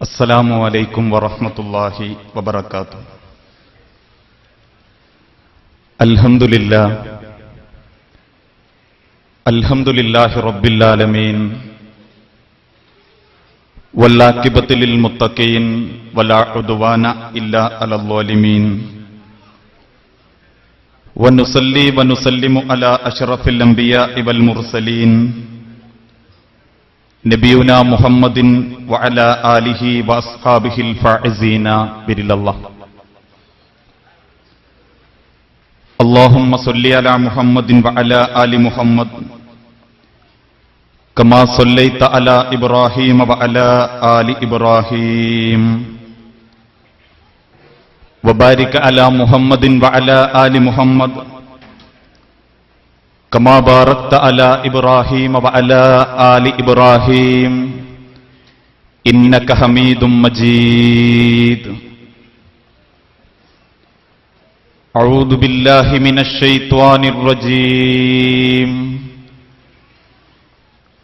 അസ്സലാമു അലൈക്കും വറഹ്മത്തുള്ളാഹി വബറകാതുഹു. അൽഹംദുലില്ലാഹി റബ്ബിൽ ആലമീൻ വല്ലാഖിബത്തു ലിൽ മുത്തഖീൻ വലാ ഉദ്വാന ഇല്ലാ അലൽ ളാലിമീൻ വനുസല്ലി വനുസല്ലിമു അലാ അഷ്റഫിൽ അംബിയാഇ വൽ മുർസലീൻ നബിയുനാ മുഹമ്മദിൻ വഅലാ ആലിഹി വഅസ്ഹാബിഹിൽ ഫായിസീന ബിരില്ലല്ലാഹ്. اللهم صل على محمد وعلى آل محمد كما صليت على إبراهيم وعلى آل إبراهيم وبارك على محمد وعلى آل محمد كما باركت على إبراهيم وعلى آل إبراهيم إنك حميد مجيد. أعوذ بالله من الشيطان الرجيم.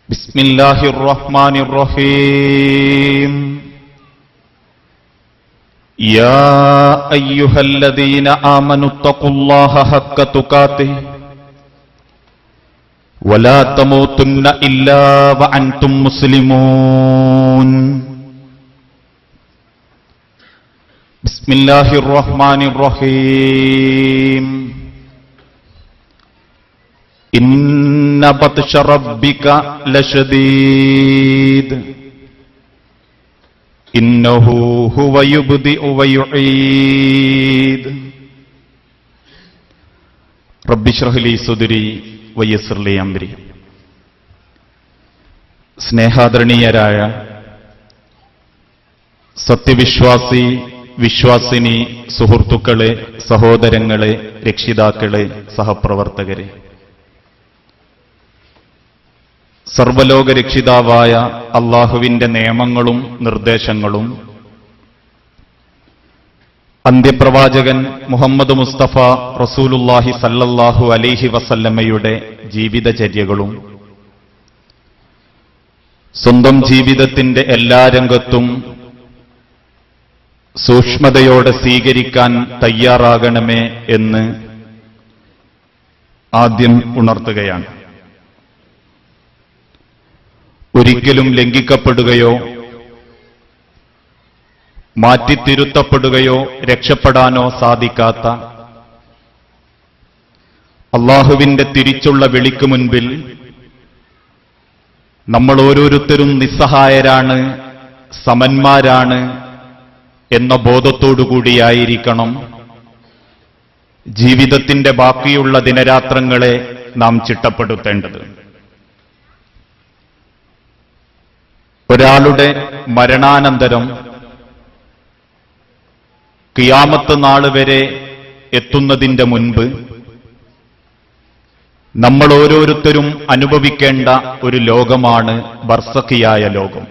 بسم الله الرحمن الرحيم. يا أيها الذين آمنوا اتقوا الله حق تقاته ولا تموتن إلا وأنتم مسلمون. بسم الله الرحمن الرحيم. إن بطش ربك لشديد إنه هو يبدئ ويعيد. رب اشرح لي صدري ويسر لي أمري. സ്നേഹാദരണീയരായ സത്യവിശ്വാസി വിശ്വാസിനി സുഹൃത്തുക്കളെ, സഹോദരങ്ങളെ, രക്ഷിതാക്കളെ, സഹപ്രവർത്തകരെ, സർവലോക രക്ഷിതാവായ അല്ലാഹുവിന്റെ നിയമങ്ങളും നിർദ്ദേശങ്ങളും അന്ത്യപ്രവാചകൻ മുഹമ്മദ് മുസ്തഫ റസൂലുള്ളാഹി സല്ലല്ലാഹു അലൈഹി വസല്ലമയുടെ ജീവിതചര്യകളും സ്വന്തം ജീവിതത്തിന്റെ എല്ലാ രംഗത്തും സൂക്ഷ്മതയോടെ സ്വീകരിക്കാൻ തയ്യാറാകണമേ എന്ന് ആദ്യം ഉണർത്തുകയാണ്. ഒരിക്കലും ലംഘിക്കപ്പെടുകയോ മാറ്റിത്തിരുത്തപ്പെടുകയോ രക്ഷപ്പെടാനോ സാധിക്കാത്ത അല്ലാഹുവിന്റെ തിരിച്ചുള്ള വിളിക്ക് മുൻപിൽ നമ്മൾ ഓരോരുത്തരും നിസ്സഹായരാണ്, സമന്മാരാണ് എന്ന ബോധത്തോടുകൂടിയായിരിക്കണം ജീവിതത്തിന്റെ ബാക്കിയുള്ള ദിനരാത്രങ്ങളെ നാം ചിട്ടപ്പെടുത്തേണ്ടത്. ഒരാളുടെ മരണാനന്തരം ഖിയാമത്ത് നാൾ വരെ എത്തുന്നതിന്റെ മുൻപ് നമ്മൾ ഓരോരുത്തരും അനുഭവിക്കേണ്ട ഒരു ലോകമാണ് ബർസഖിയായ ലോകം.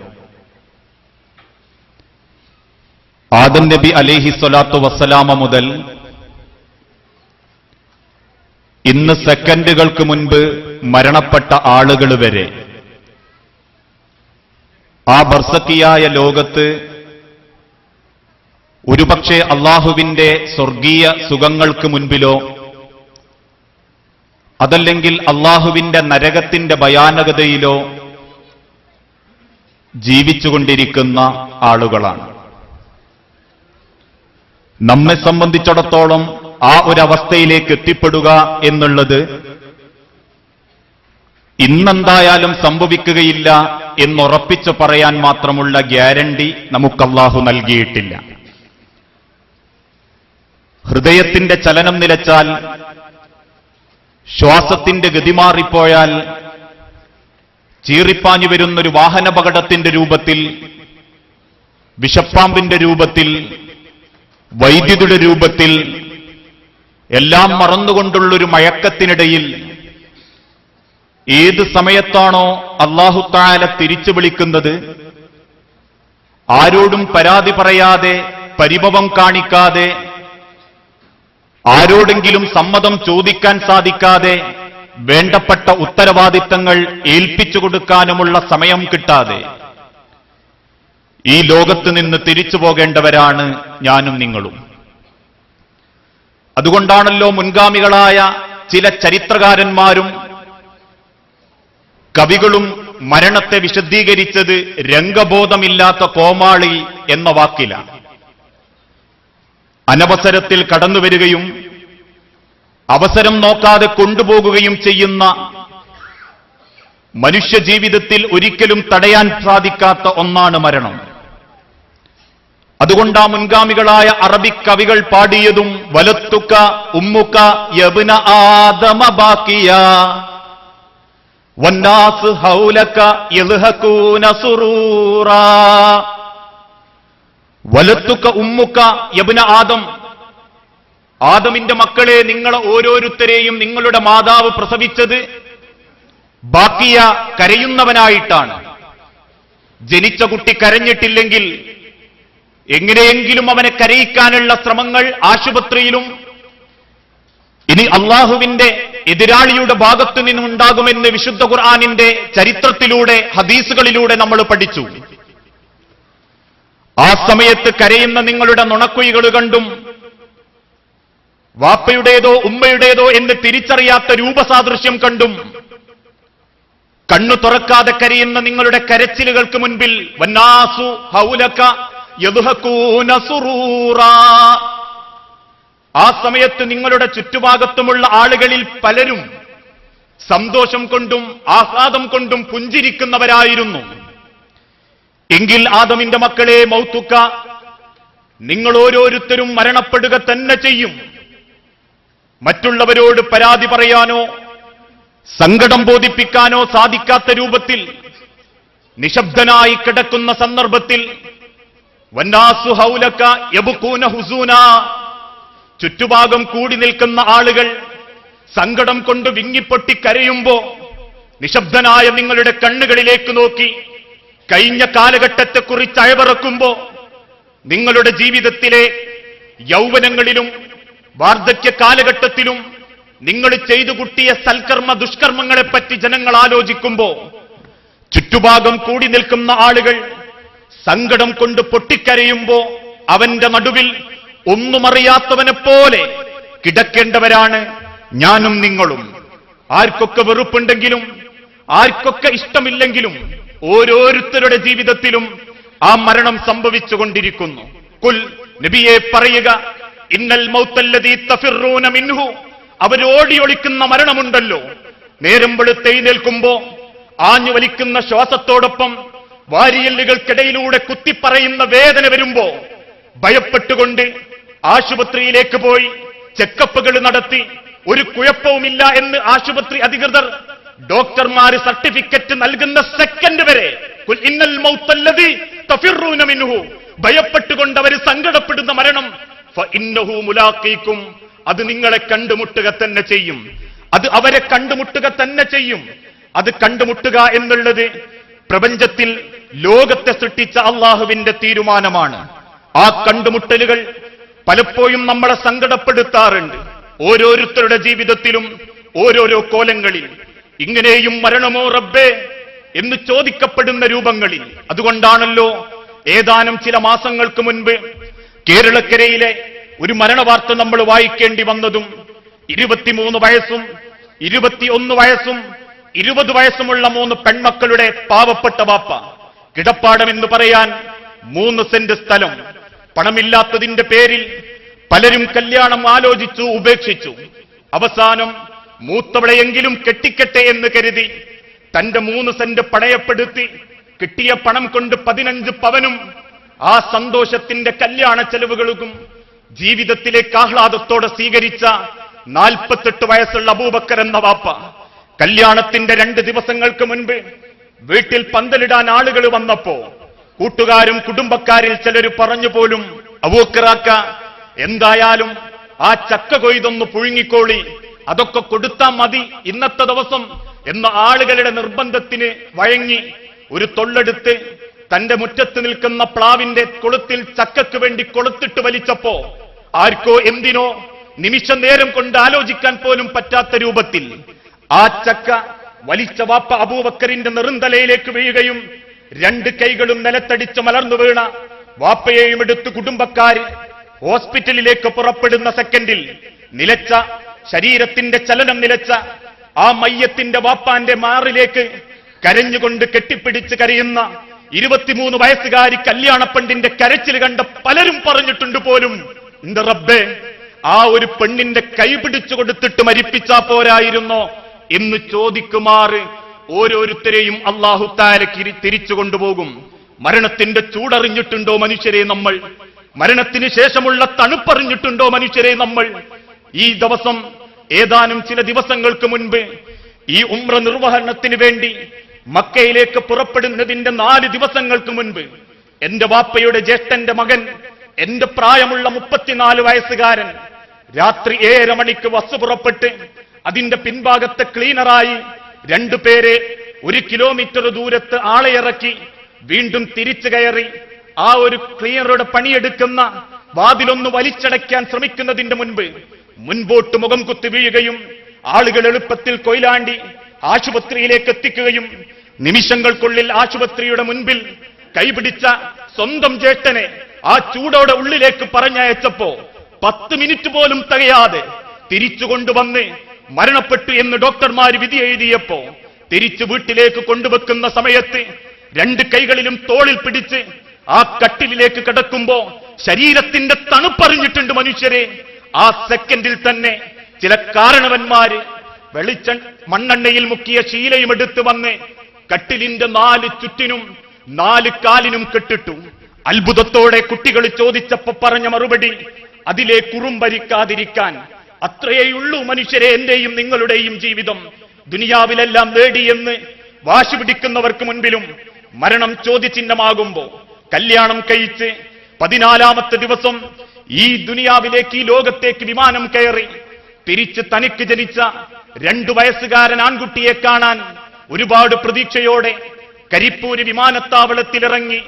ആദം നബി അലൈഹി സ്വലാത്തു വസ്സലാമ മുതൽ ഇന്ന് സെക്കൻഡുകൾക്ക് മുൻപ് മരണപ്പെട്ട ആളുകൾ വരെ ആ ബർസഖിയായ ലോകത്ത് ഒരുപക്ഷെ അല്ലാഹുവിന്റെ സ്വർഗീയ സുഖങ്ങൾക്ക് മുൻപിലോ അതല്ലെങ്കിൽ അല്ലാഹുവിന്റെ നരകത്തിന്റെ ഭയാനകതയിലോ ജീവിച്ചുകൊണ്ടിരിക്കുന്ന ആളുകളാണ്. നമ്മെ സംബന്ധിച്ചിടത്തോളം ആ ഒരവസ്ഥയിലേക്ക് എത്തിപ്പെടുക എന്നുള്ളത് ഇന്നെന്തായാലും സംഭവിക്കുകയില്ല എന്നുറപ്പിച്ചു പറയാൻ മാത്രമുള്ള ഗ്യാരണ്ടി നമുക്ക് അല്ലാഹു നൽകിയിട്ടില്ല. ഹൃദയത്തിന്റെ ചലനം നിലച്ചാൽ, ശ്വാസത്തിന്റെ ഗതിമാറിപ്പോയാൽ, ചീറിപ്പാഞ്ഞു വരുന്നൊരു വാഹനാപകടത്തിന്റെ രൂപത്തിൽ, വിഷപ്പാമ്പിന്റെ രൂപത്തിൽ, വൈദ്യുതിയുടെ രൂപത്തിൽ, എല്ലാം മറന്നുകൊണ്ടുള്ളൊരു മയക്കത്തിനിടയിൽ ഏത് സമയത്താണോ അല്ലാഹു തആല തിരിച്ചു വിളിക്കുന്നത്, ആരോടും പരാതി പറയാതെ, പരിഭവം കാണിക്കാതെ, ആരോടെങ്കിലും സമ്മതം ചോദിക്കാൻ സാധിക്കാതെ, വേണ്ടപ്പെട്ട ഉത്തരവാദിത്തങ്ങൾ ഏൽപ്പിച്ചു കൊടുക്കാനുമുള്ള സമയം കിട്ടാതെ ഈ ലോകത്ത് നിന്ന് തിരിച്ചു പോകേണ്ടവരാണ് ഞാനും നിങ്ങളും. അതുകൊണ്ടാണല്ലോ മുൻഗാമികളായ ചില ചരിത്രകാരന്മാരും കവികളും മരണത്തെ വിശദീകരിച്ചത് രംഗബോധമില്ലാത്ത കോമാളി എന്ന വാക്കിലാണ്. അനവസരത്തിൽ കടന്നുവരികയും അവസരം നോക്കാതെ കൊണ്ടുപോകുകയും ചെയ്യുന്ന മനുഷ്യജീവിതത്തിൽ ഒരിക്കലും തടയാൻ സാധിക്കാത്ത ഒന്നാണ് മരണം. അതുകൊണ്ട് ആ മുൻഗാമികളായ അറബിക് കവികൾ പാടിയതും വലത്തുക ഉമ്മുക യബ്ന ആദമ ബാക്കിയ വന്നാസ് ഹൗലക യൽഹഖൂന സുറൂറാ. വലത്തുക ഉമ്മുക യബ്ന ആദം, ആദമിന്റെ മക്കളെ, നിങ്ങളെ ഓരോരുത്തരെയും നിങ്ങളുടെ മാതാവ് പ്രസവിച്ചത് ബാക്കിയ കരയുന്നവനായിട്ടാണ്. ജനിച്ച കുട്ടി കരഞ്ഞിട്ടില്ലെങ്കിൽ എങ്ങനെയെങ്കിലും അവനെ കരയിക്കാനുള്ള ശ്രമങ്ങൾ ആശുപത്രിയിലും ഇനി അള്ളാഹുവിന്റെ എതിരാളിയുടെ ഭാഗത്തു നിന്നുണ്ടാകുമെന്ന് വിശുദ്ധ ഖുർആനിന്റെ ചരിത്രത്തിലൂടെ ഹദീസുകളിലൂടെ നമ്മൾ പഠിച്ചു. ആ സമയത്ത് കരയുന്ന നിങ്ങളുടെ നുണക്കുഴികൾ കണ്ടും വാപ്പയുടേതോ ഉമ്മയുടേതോ എന്ന് തിരിച്ചറിയാത്ത രൂപസാദൃശ്യം കണ്ടും കണ്ണു തുറക്കാതെ കരയുന്ന നിങ്ങളുടെ കരച്ചിലുകൾക്ക് മുൻപിൽ വന്നാസു ഹൗലക യദ്ഹഖൂന സുറൂറാ. ആ സമയത്ത് നിങ്ങളുടെ ചുറ്റുഭാഗത്തുമുള്ള ആളുകളിൽ പലരും സന്തോഷം കൊണ്ടും ആഹ്ലാദം കൊണ്ടും പുഞ്ചിരിക്കുന്നവരായിരുന്നു. എങ്കിൽ ആദമിന്റെ മക്കളെ, മൗത്തുക, നിങ്ങൾ ഓരോരുത്തരും മരണപ്പെടുക തന്നെ ചെയ്യും. മറ്റുള്ളവരോട് പരാതി പറയാനോ സങ്കടം ബോധിപ്പിക്കാനോ സാധിക്കാത്ത രൂപത്തിൽ നിശബ്ദനായി കിടക്കുന്ന സന്ദർഭത്തിൽ വന്നാസു ഹൗലക യബ്കൂന ഹുസൂന, ചുറ്റുഭാഗം കൂടി നിൽക്കുന്ന ആളുകൾ സങ്കടം കൊണ്ട് വിങ്ങിപ്പൊട്ടി കരയുമ്പോ നിശബ്ദനായ നിങ്ങളുടെ കണ്ണുകളിലേക്ക് നോക്കി കഴിഞ്ഞ കാലഘട്ടത്തെക്കുറിച്ച് അയവിറക്കുമ്പോ നിങ്ങളുടെ ജീവിതത്തിലെ യൗവനങ്ങളിലും വാർദ്ധക്യ കാലഘട്ടത്തിലും നിങ്ങൾ ചെയ്തു കൂട്ടിയ സൽക്കർമ്മ ദുഷ്കർമ്മങ്ങളെപ്പറ്റി ജനങ്ങൾ ആലോചിക്കുമ്പോ ചുറ്റുഭാഗം കൂടി നിൽക്കുന്ന ആളുകൾ സങ്കടം കൊണ്ട് പൊട്ടിക്കരയുമ്പോ അവന്റെ നടുവിൽ ഒന്നുമറിയാത്തവനെ പോലെ കിടക്കേണ്ടവരാണ് ഞാനും നിങ്ങളും. ആർക്കൊക്കെ വെറുപ്പുണ്ടെങ്കിലും ആർക്കൊക്കെ ഇഷ്ടമില്ലെങ്കിലും ഓരോരുത്തരുടെ ജീവിതത്തിലും ആ മരണം സംഭവിച്ചുകൊണ്ടിരിക്കുന്നു. കുൽ, നബിയെ പറയുക, ഇന്നൽ മൗത്തല്ലദീ തഫിറൂന മിൻഹു, അവരോടിയൊളിക്കുന്ന മരണമുണ്ടല്ലോ, നേരം വെളുത്തെഴുന്നേൽക്കുമ്പോ ആഞ്ഞു വലിക്കുന്ന ശ്വാസത്തോടൊപ്പം വാരിയല്ലുകൾക്കിടയിലൂടെ കുത്തിപ്പറയുന്ന വേദന വരുമ്പോ ഭയപ്പെട്ടുകൊണ്ട് ആശുപത്രിയിലേക്ക് പോയി ചെക്കപ്പുകൾ നടത്തി ഒരു കുഴപ്പവുമില്ല എന്ന് ആശുപത്രി അധികൃതർ ഡോക്ടർമാര് സർട്ടിഫിക്കറ്റ് നൽകുന്ന സെക്കൻഡ് വരെ ഇന്നൽ മൗത്തല്ലദീ തഫിറൂന മിൻഹു, ഭയപ്പെട്ടുകൊണ്ട് അവർ സങ്കടപ്പെടുന്ന മരണം ഫഇന്നഹു മുലാഖീകും, അത് നിങ്ങളെ കണ്ടുമുട്ടുക തന്നെ ചെയ്യും. അത് അവരെ കണ്ടുമുട്ടുക തന്നെ ചെയ്യും. അത് കണ്ടുമുട്ടുക എന്നുള്ളത് പ്രപഞ്ചത്തിൽ ലോകത്തെ സൃഷ്ടിച്ച അള്ളാഹുവിന്റെ തീരുമാനമാണ്. ആ കണ്ടുമുട്ടലുകൾ പലപ്പോഴും നമ്മളെ സങ്കടപ്പെടുത്താറുണ്ട്. ഓരോരുത്തരുടെ ജീവിതത്തിലും ഓരോരോ കോലങ്ങളിൽ ഇങ്ങനെയും മരണമോ റബ്ബേ എന്ന് ചോദിക്കപ്പെടുന്ന രൂപങ്ങളിൽ. അതുകൊണ്ടാണല്ലോ ഏതാനും ചില മാസങ്ങൾക്ക് മുൻപ് കേരളക്കരയിലെ ഒരു മരണവാർത്ത നമ്മൾ വായിക്കേണ്ടി വന്നതും 23 വയസ്സും 21 വയസ്സും 20 വയസ്സുമുള്ള 3 പെൺമക്കളുടെ പാവപ്പെട്ട വാപ്പ, കിടപ്പാടമെന്ന് പറയാൻ 3 സെന്റ് സ്ഥലം, പണമില്ലാത്തതിന്റെ പേരിൽ പലരും കല്യാണം ആലോചിച്ചു, ഉപേക്ഷിച്ചു. അവസാനം മൂത്തവളെയെങ്കിലും കെട്ടിക്കട്ടെ എന്ന് കരുതി തന്റെ 3 സെന്റ് പണയപ്പെടുത്തി കിട്ടിയ പണം കൊണ്ട് 15 പവനും ആ സന്തോഷത്തിന്റെ കല്യാണ ചെലവുകൾക്കും ജീവിതത്തിലേക്ക് ആഹ്ലാദത്തോടെ സ്വീകരിച്ച 48 വയസ്സുള്ള അബൂബക്കർ എന്ന വാപ്പ, കല്യാണത്തിന്റെ 2 ദിവസങ്ങൾക്ക് മുൻപ് വീട്ടിൽ പന്തലിടാൻ ആളുകൾ വന്നപ്പോ കൂട്ടുകാരും കുടുംബക്കാരിൽ ചിലർ പറഞ്ഞു പോലും, അബൂബക്കറാക്ക, എന്തായാലും ആ ചക്ക കൊയ്തൊന്ന് പുഴുങ്ങിക്കോളി, അതൊക്കെ കൊടുത്താ മതി ഇന്നത്തെ ദിവസം എന്ന ആളുകളുടെ നിർബന്ധത്തിന് വഴങ്ങി ഒരു തൊള്ളെടുത്ത് തന്റെ മുറ്റത്ത് നിൽക്കുന്ന പ്ലാവിന്റെ കൊളുത്തിൽ ചക്കയ്ക്ക് വേണ്ടി കൊളുത്തിട്ട് വലിച്ചപ്പോ ആർക്കോ എന്തിനോ നിമിഷ നേരം കൊണ്ട് ആലോചിക്കാൻ പോലും പറ്റാത്ത രൂപത്തിൽ ആ ചക്ക വലിച്ച വാപ്പ അബൂബക്കറിന്റെ നെറുന്തലയിലേക്ക് വീഴുകയും രണ്ട് കൈകളും നിലത്തടിച്ച് മലർന്നു വീണ വാപ്പയെയും എടുത്ത് കുടുംബക്കാര് ഹോസ്പിറ്റലിലേക്ക് പുറപ്പെടുന്ന സെക്കൻഡിൽ നിലച്ച ശരീരത്തിന്റെ ചലനം നിലച്ച ആ മയ്യത്തിന്റെ വാപ്പാന്റെ മാറിലേക്ക് കരഞ്ഞുകൊണ്ട് കെട്ടിപ്പിടിച്ച് കരയുന്ന 23 വയസ്സുകാരി കല്യാണപ്പെണ്ണിന്റെ കരച്ചിൽ കണ്ട പലരും പറഞ്ഞിട്ടുണ്ട് പോലും, എന്റെ റബ്ബേ, ആ ഒരു പെണ്ണിന്റെ കൈ പിടിച്ചു കൊടുത്തിട്ട് മരിപ്പിച്ചാ പോരായിരുന്നോ എന്ന് ചോദിക്കുമാറ് ഓരോരുത്തരെയും അല്ലാഹു തആല തിരിച്ചു കൊണ്ടുപോകും. മരണത്തിന്റെ ചൂടറിഞ്ഞിട്ടുണ്ടോ മനുഷ്യരെ നമ്മൾ? മരണത്തിന് ശേഷമുള്ള തണുപ്പറിഞ്ഞിട്ടുണ്ടോ മനുഷ്യരെ നമ്മൾ? ഈ ദിവസം ഏതാനും ചില ദിവസങ്ങൾക്ക് മുൻപ് ഈ ഉംറ നിർവഹണത്തിന് വേണ്ടി മക്കയിലേക്ക് പുറപ്പെടുന്നതിന്റെ 4 ദിവസങ്ങൾക്ക് മുൻപ് എന്റെ വാപ്പയുടെ ജ്യേഷ്ഠന്റെ മകൻ, എന്റെ പ്രായമുള്ള 34 വയസ്സുകാരൻ, രാത്രി 7:30 മണിക്ക് ബസ് പുറപ്പെട്ട് അതിന്റെ പിൻഭാഗത്തെ ക്ലീനറായി 2 പേരെ 1 കിലോമീറ്റർ ദൂരത്ത് ആളെ ഇറക്കി വീണ്ടും തിരിച്ചു കയറി ആ ഒരു ക്ലീനറുടെ പണിയെടുക്കുന്ന വാതിലൊന്ന് വലിച്ചടയ്ക്കാൻ ശ്രമിക്കുന്നതിന്റെ മുൻപ് മുൻപോട്ട് മുഖം കുത്തി വീഴുകയും ആളുകൾ എളുപ്പത്തിൽ കൊയിലാണ്ടി ആശുപത്രിയിലേക്ക് എത്തിക്കുകയും നിമിഷങ്ങൾക്കുള്ളിൽ ആശുപത്രിയുടെ മുൻപിൽ കൈപിടിച്ച സ്വന്തം ചേട്ടനെ ആ ചൂടോടെ ഉള്ളിലേക്ക് പറഞ്ഞയച്ചപ്പോ 10 മിനിറ്റ് പോലും തികയാതെ തിരിച്ചു കൊണ്ടുവന്ന് മരണപ്പെട്ടു എന്ന് ഡോക്ടർമാർ വിധി എഴുതിയപ്പോ തിരിച്ചു വീട്ടിലേക്ക് കൊണ്ടുവെക്കുന്ന സമയത്ത് 2 കൈകളിലും തോളിൽ പിടിച്ച് ആ കട്ടിലിലേക്ക് കിടക്കുമ്പോ ശരീരത്തിന്റെ തണുപ്പറിഞ്ഞിട്ടുണ്ട് മനുഷ്യരെ. ആ സെക്കൻഡിൽ തന്നെ ചില കാരണവന്മാര് മണ്ണെണ്ണയിൽ മുക്കിയ ശീലയും എടുത്തു വന്ന് കട്ടിലിന്റെ 4 ചുറ്റിനും 4 കാലിനും കെട്ടിട്ടു. അത്ഭുതത്തോടെ കുട്ടികൾ ചോദിച്ചപ്പോ പറഞ്ഞ മറുപടി, അതിലെ കുറുമ്പരിക്കാതിരിക്കാൻ. അത്രയേയുള്ളൂ മനുഷ്യരെ എന്റെയും നിങ്ങളുടെയും ജീവിതം. ദുനിയാവിലെല്ലാം നേടിയെന്ന് വാശി പിടിക്കുന്നവർക്ക് മുൻപിലും മരണം ചോദ്യചിഹ്നമാകുമ്പോ കല്യാണം കഴിച്ച് 14-ാമത്തെ ദിവസം ഈ ദുനിയാവിലേക്ക്, ഈ ലോകത്തേക്ക് വിമാനം കയറി തിരിച്ച് തനിക്ക് ജനിച്ച 2 വയസ്സുകാരൻ ആൺകുട്ടിയെ കാണാൻ ഒരുപാട് പ്രതീക്ഷയോടെ കരിപ്പൂര് വിമാനത്താവളത്തിലിറങ്ങി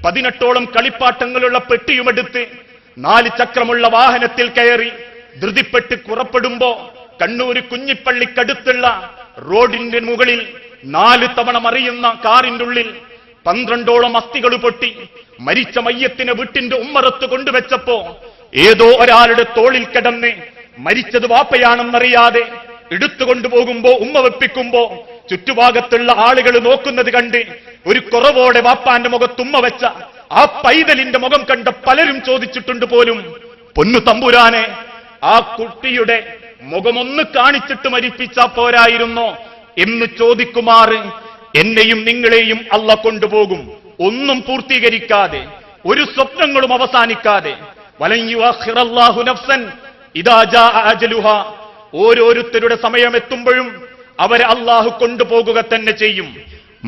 18ഓളം കളിപ്പാട്ടങ്ങളുള്ള പെട്ടിയുമെടുത്ത് 4 ചക്രമുള്ള വാഹനത്തിൽ കയറി ധൃതിപ്പെട്ട് പുറപ്പെടുമ്പോ കണ്ണൂര് കുഞ്ഞിപ്പള്ളിക്കടുത്തുള്ള റോഡിന്റെ മുകളിൽ 4 തവണ മറിയുന്ന കാറിന്റെ ഉള്ളിൽ 12ഓളം അസ്ഥികൾ പൊട്ടി മരിച്ച മയ്യത്തിനെ വീട്ടിന്റെ ഉമ്മറത്ത് കൊണ്ടുവച്ചപ്പോ ഏതോ ഒരാളുടെ തോളിൽ കിടന്ന് മരിച്ചത് വാപ്പയാണെന്നറിയാതെ എടുത്തുകൊണ്ടുപോകുമ്പോ ഉമ്മ വെപ്പിക്കുമ്പോ ചുറ്റുഭാഗത്തുള്ള ആളുകൾ നോക്കുന്നത് കണ്ട് ഒരു കുറവോടെ വാപ്പാന്റെ മുഖത്തുമ്മ വെച്ച ആ പൈതലിന്റെ മുഖം കണ്ട പലരും ചോദിച്ചിട്ടുണ്ട് പോലും, പൊന്നു തമ്പുരാനെ, ആ കുട്ടിയുടെ മുഖമൊന്ന് കാണിച്ചിട്ട് മരിപ്പിച്ചാ പോരായിരുന്നോ എന്ന് ചോദിക്കുമാറ് എന്നെയും നിങ്ങളെയും അല്ല കൊണ്ടുപോകും. ഒന്നും പൂർത്തീകരിക്കാതെ, ഒരു സ്വപ്നങ്ങളും അവസാനിക്കാതെ. വലൻ യുഅഖിറല്ലാഹു നഫ്സൻ ഇദാ ജാഅ അജലുഹാ. ഓരോരുത്തരുടെ സമയമെത്തുമ്പോഴും അവരെ അള്ളാഹു കൊണ്ടുപോകുക തന്നെ ചെയ്യും.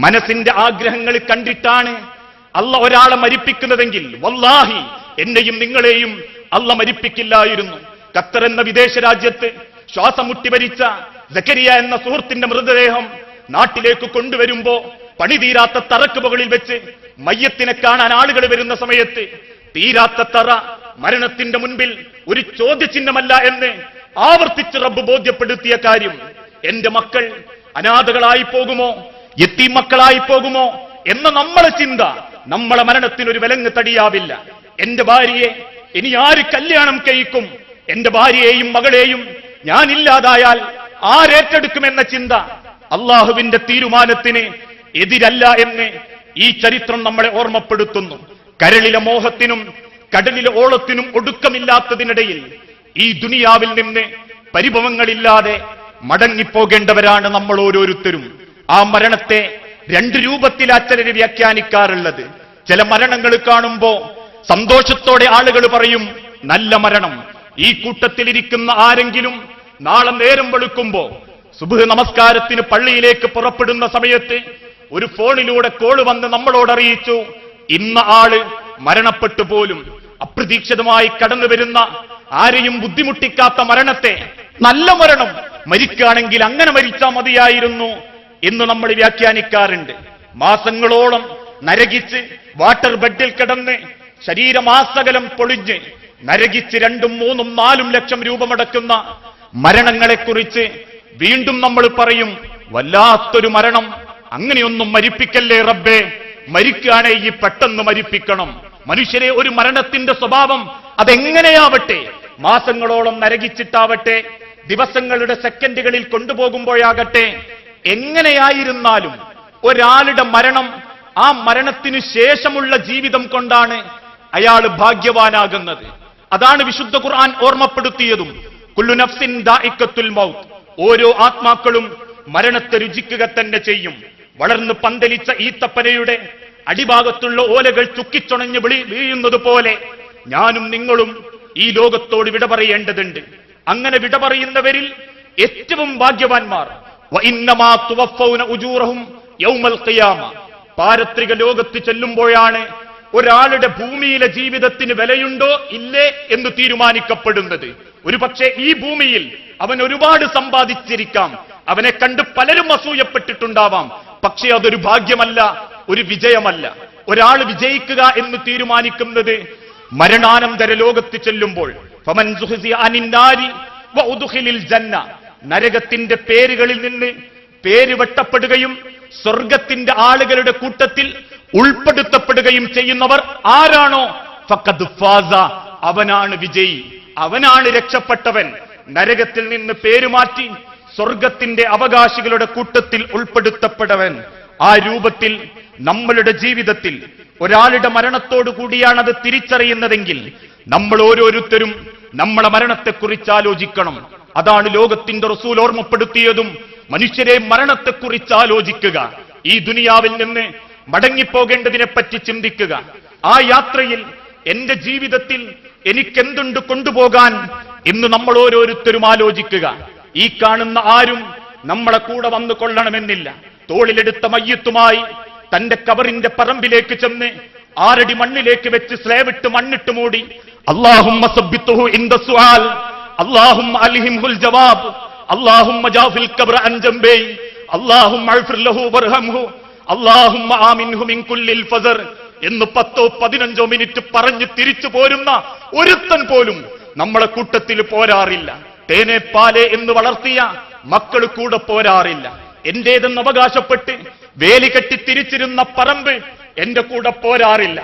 മനസ്സിന്റെ ആഗ്രഹങ്ങൾ കണ്ടിട്ടാണ് അല്ല ഒരാളെ മരിപ്പിക്കുന്നതെങ്കിൽ വല്ലാഹി എന്നെയും നിങ്ങളെയും അല്ല മരിപ്പിക്കില്ലായിരുന്നു. ഖത്തർ എന്ന വിദേശ രാജ്യത്ത് ശ്വാസം മുട്ടി മരിച്ച സക്കരിയ എന്ന സുഹൃത്തിന്റെ മൃതദേഹം നാട്ടിലേക്ക് കൊണ്ടുവരുമ്പോ പണി തീരാത്ത തറക്ക് മുകളിൽ വെച്ച് മയ്യത്തിനെ കാണാൻ ആളുകൾ വരുന്ന സമയത്ത് തീരാത്ത തറ മരണത്തിന്റെ മുൻപിൽ ഒരു ചോദ്യചിഹ്നമല്ല എന്ന് ആവർത്തിച്ച് റബ്ബ് ബോധ്യപ്പെടുത്തിയ കാര്യം. എന്റെ മക്കൾ അനാഥകളായി പോകുമോ, യത്തീം മക്കളായി പോകുമോ എന്ന നമ്മളെ ചിന്ത നമ്മളെ മരണത്തിനൊരു വിലങ്ങ് തടിയാവില്ല. എന്റെ ഭാര്യയെ ഇനി ആര് കല്യാണം കഴിക്കും, എന്റെ ഭാര്യയെയും മകളെയും ഞാനില്ലാതായാൽ ആരേറ്റെടുക്കുമെന്ന ചിന്ത അള്ളാഹുവിന്റെ തീരുമാനത്തിന് എതിരല്ല എന്ന് ഈ ചരിത്രം നമ്മളെ ഓർമ്മപ്പെടുത്തുന്നു. കരളിലെ മോഹത്തിനും കടലിലെ ഓളത്തിനും ഒടുക്കമില്ലാത്തതിനിടയിൽ ഈ ദുനിയാവിൽ നിന്ന് പരിഭവങ്ങളില്ലാതെ മടങ്ങിപ്പോകേണ്ടവരാണ് നമ്മൾ ഓരോരുത്തരും. ആ മരണത്തെ 2 രൂപത്തിലാ ചിലർ വ്യാഖ്യാനിക്കാറുള്ളത്. ചില മരണങ്ങൾ കാണുമ്പോ സന്തോഷത്തോടെ ആളുകൾ പറയും നല്ല മരണം. ഈ കൂട്ടത്തിലിരിക്കുന്ന ആരെങ്കിലും നാളെ നേരം വെളുക്കുമ്പോ സുബ്ഹ് നമസ്കാരത്തിന് പള്ളിയിലേക്ക് പുറപ്പെടുന്ന സമയത്ത് ഒരു ഫോണിലൂടെ കോള് വന്ന് നമ്മളോട് അറിയിച്ചു ഇന്ന ആള് മരണപ്പെട്ടു പോലും. അപ്രതീക്ഷിതമായി കടന്നു വരുന്ന ആരെയും ബുദ്ധിമുട്ടിക്കാത്ത മരണത്തെ നല്ല മരണം, മരിക്കുകയാണെങ്കിൽ അങ്ങനെ മരിച്ചാൽ മതിയായിരുന്നു എന്ന് നമ്മൾ വ്യാഖ്യാനിക്കാറുണ്ട്. മാസങ്ങളോളം നരകിച്ച് വാട്ടർ ബെഡിൽ കിടന്ന് ശരീരമാസകലം പൊളിഞ്ഞ് നരകിച്ച് 2, 3, 4 ലക്ഷം രൂപ മുടക്കുന്ന മരണങ്ങളെക്കുറിച്ച് വീണ്ടും നമ്മൾ പറയും വല്ലാത്തൊരു മരണം, അങ്ങനെയൊന്നും മരിപ്പിക്കല്ലേ റബ്ബേ മരിക്കുകയാണെങ്കിൽ പെട്ടെന്ന് മരിപ്പിക്കണം. മനുഷ്യരെ ഒരു മരണത്തിന്റെ സ്വഭാവം അതെങ്ങനെയാവട്ടെ, മാസങ്ങളോളം നരകിച്ചിട്ടാവട്ടെ, ദിവസങ്ങളുടെ സെക്കൻഡുകളിൽ കൊണ്ടുപോകുമ്പോഴാകട്ടെ, എങ്ങനെയായിരുന്നാലും ഒരാളുടെ മരണം ആ മരണത്തിനു ശേഷമുള്ള ജീവിതം കൊണ്ടാണ് അയാൾ ഭാഗ്യവാനാകുന്നത്. അതാണ് വിശുദ്ധ ഖുർആൻ ഓർമ്മപ്പെടുത്തിയതും. കുല്ലു നഫ്സിൻ ദാഇഖത്തുൽ മൗത്ത്, ഓരോ ആത്മാക്കളും മരണത്തെ രുചിക്കുക തന്നെ ചെയ്യും. വളർന്ന് പന്തലിച്ച ഈത്തപ്പനയുടെ അടിഭാഗത്തുള്ള ഓലകൾ ചുക്കിച്ചുണഞ്ഞ് വീഴുന്നത് പോലെ ഞാനും നിങ്ങളും ഈ ലോകത്തോട് വിട പറയേണ്ടതുണ്ട്. അങ്ങനെ വിട പറയുന്നവരിൽ ഏറ്റവും ഭാഗ്യവാന്മാർ വഇന്നമാ തുവഫൗന ഉജൂറഹും യൗമൽ ഖിയാമ, പാരത്രിക ലോകത്ത് ചെല്ലുമ്പോഴാണ് ഒരാളുടെ ഭൂമിയിലെ ജീവിതത്തിന് വിലയുണ്ടോ ഇല്ലേ എന്ന് തീരുമാനിക്കപ്പെടുന്നത്. ഒരുപക്ഷെ ഈ ഭൂമിയിൽ അവൻ ഒരുപാട് സമ്പാദിച്ചിരിക്കാം, അവനെ കണ്ട് പലരും അസൂയപ്പെട്ടിട്ടുണ്ടാവാം. പക്ഷേ അതൊരു ഭാഗ്യമല്ല, ഒരു വിജയമല്ല. ഒരാൾ വിജയിക്കുക എന്ന് തീരുമാനിക്കുന്നത് മരണാനന്തര ലോകത്ത് ചെല്ലുമ്പോൾ ഫമൻ സുഹ്സിയ അനിൻ നാരി വഉദ്ഖിലിൽ ജന്ന, നരകത്തിന്റെ പേരുകളിൽ നിന്ന് പേര് വെട്ടപ്പെടുകയും സ്വർഗത്തിന്റെ ആളുകളുടെ കൂട്ടത്തിൽ ഉൾപ്പെടുത്തപ്പെടുകയും ചെയ്യുന്നവർ ആരാണോ ഫഖദ് ഫാസ, അവനാണ് വിജയി, അവനാണ് രക്ഷപ്പെട്ടവൻ. നരകത്തിൽ നിന്ന് പേരുമാറ്റി സ്വർഗത്തിന്റെ അവകാശികളുടെ കൂട്ടത്തിൽ ഉൾപ്പെടുത്തപ്പെടവൻ. ആ രൂപത്തിൽ നമ്മളുടെ ജീവിതത്തിൽ ഒരാളുടെ മരണത്തോടു കൂടിയാണ് അത് തിരിച്ചറിയുന്നതെങ്കിൽ നമ്മൾ ഓരോരുത്തരും നമ്മളെ മരണത്തെക്കുറിച്ച് ആലോചിക്കണം. അതാണ് ലോകത്തിന്റെ റസൂൽ ഓർമ്മപ്പെടുത്തിയതും. മനുഷ്യരെ മരണത്തെക്കുറിച്ച് ആലോചിക്കുക, ഈ ദുനിയാവിൽ നിന്ന് മടങ്ങിപ്പോകേണ്ടതിനെപ്പറ്റി ചിന്തിക്കുക. ആ യാത്രയിൽ എന്റെ ജീവിതത്തിൽ എനിക്കെന്തുണ്ട് കൊണ്ടുപോകാൻ എന്ന് നമ്മൾ ഓരോരുത്തരും ആലോചിക്കുക. ഈ കാണുന്ന ആരും നമ്മളെ കൂടെ വന്നു കൊള്ളണമെന്നില്ല. തോളിലെടുത്ത മയ്യത്തുമായി തന്റെ കബറിന്റെ പറമ്പിലേക്ക് ചെന്ന് 6 അടി മണ്ണിലേക്ക് വെച്ച് സ്ലേവിട്ട് മണ്ണിട്ട് മൂടി അല്ലാഹുമ്മ സബ്ബിത്തുഹു ഇൻദ സുആൽ അല്ലാഹുമ്മ അൽഹിംഹുൽ ജവാബ് അല്ലാഹുമ്മ ജാഫിൽ ഖബ്റ അൻ ജംബൈ അല്ലാഹുമ്മ അഗ്ഫിർ ലഹു വർഹംഹു അല്ലാഹുമ്മ ആമിൻഹു മിൻ കുല്ലിൽ ഫസർ എന്ന് 10-15 മിനിറ്റ് പറഞ്ഞ് തിരിച്ചു പോരുന്ന ഒരുത്തൻ പോലും നമ്മളെ കൂട്ടത്തിൽ പോരാറില്ല. തേനെ പാലെ എന്ന് വളർത്തിയ മക്കൾ കൂടെ പോരാറില്ല. എന്റേതെന്ന് അവകാശപ്പെട്ട് വേലി കെട്ടി തിരിച്ചിരുന്ന പറമ്പ് എന്റെ കൂടെ പോരാറില്ല.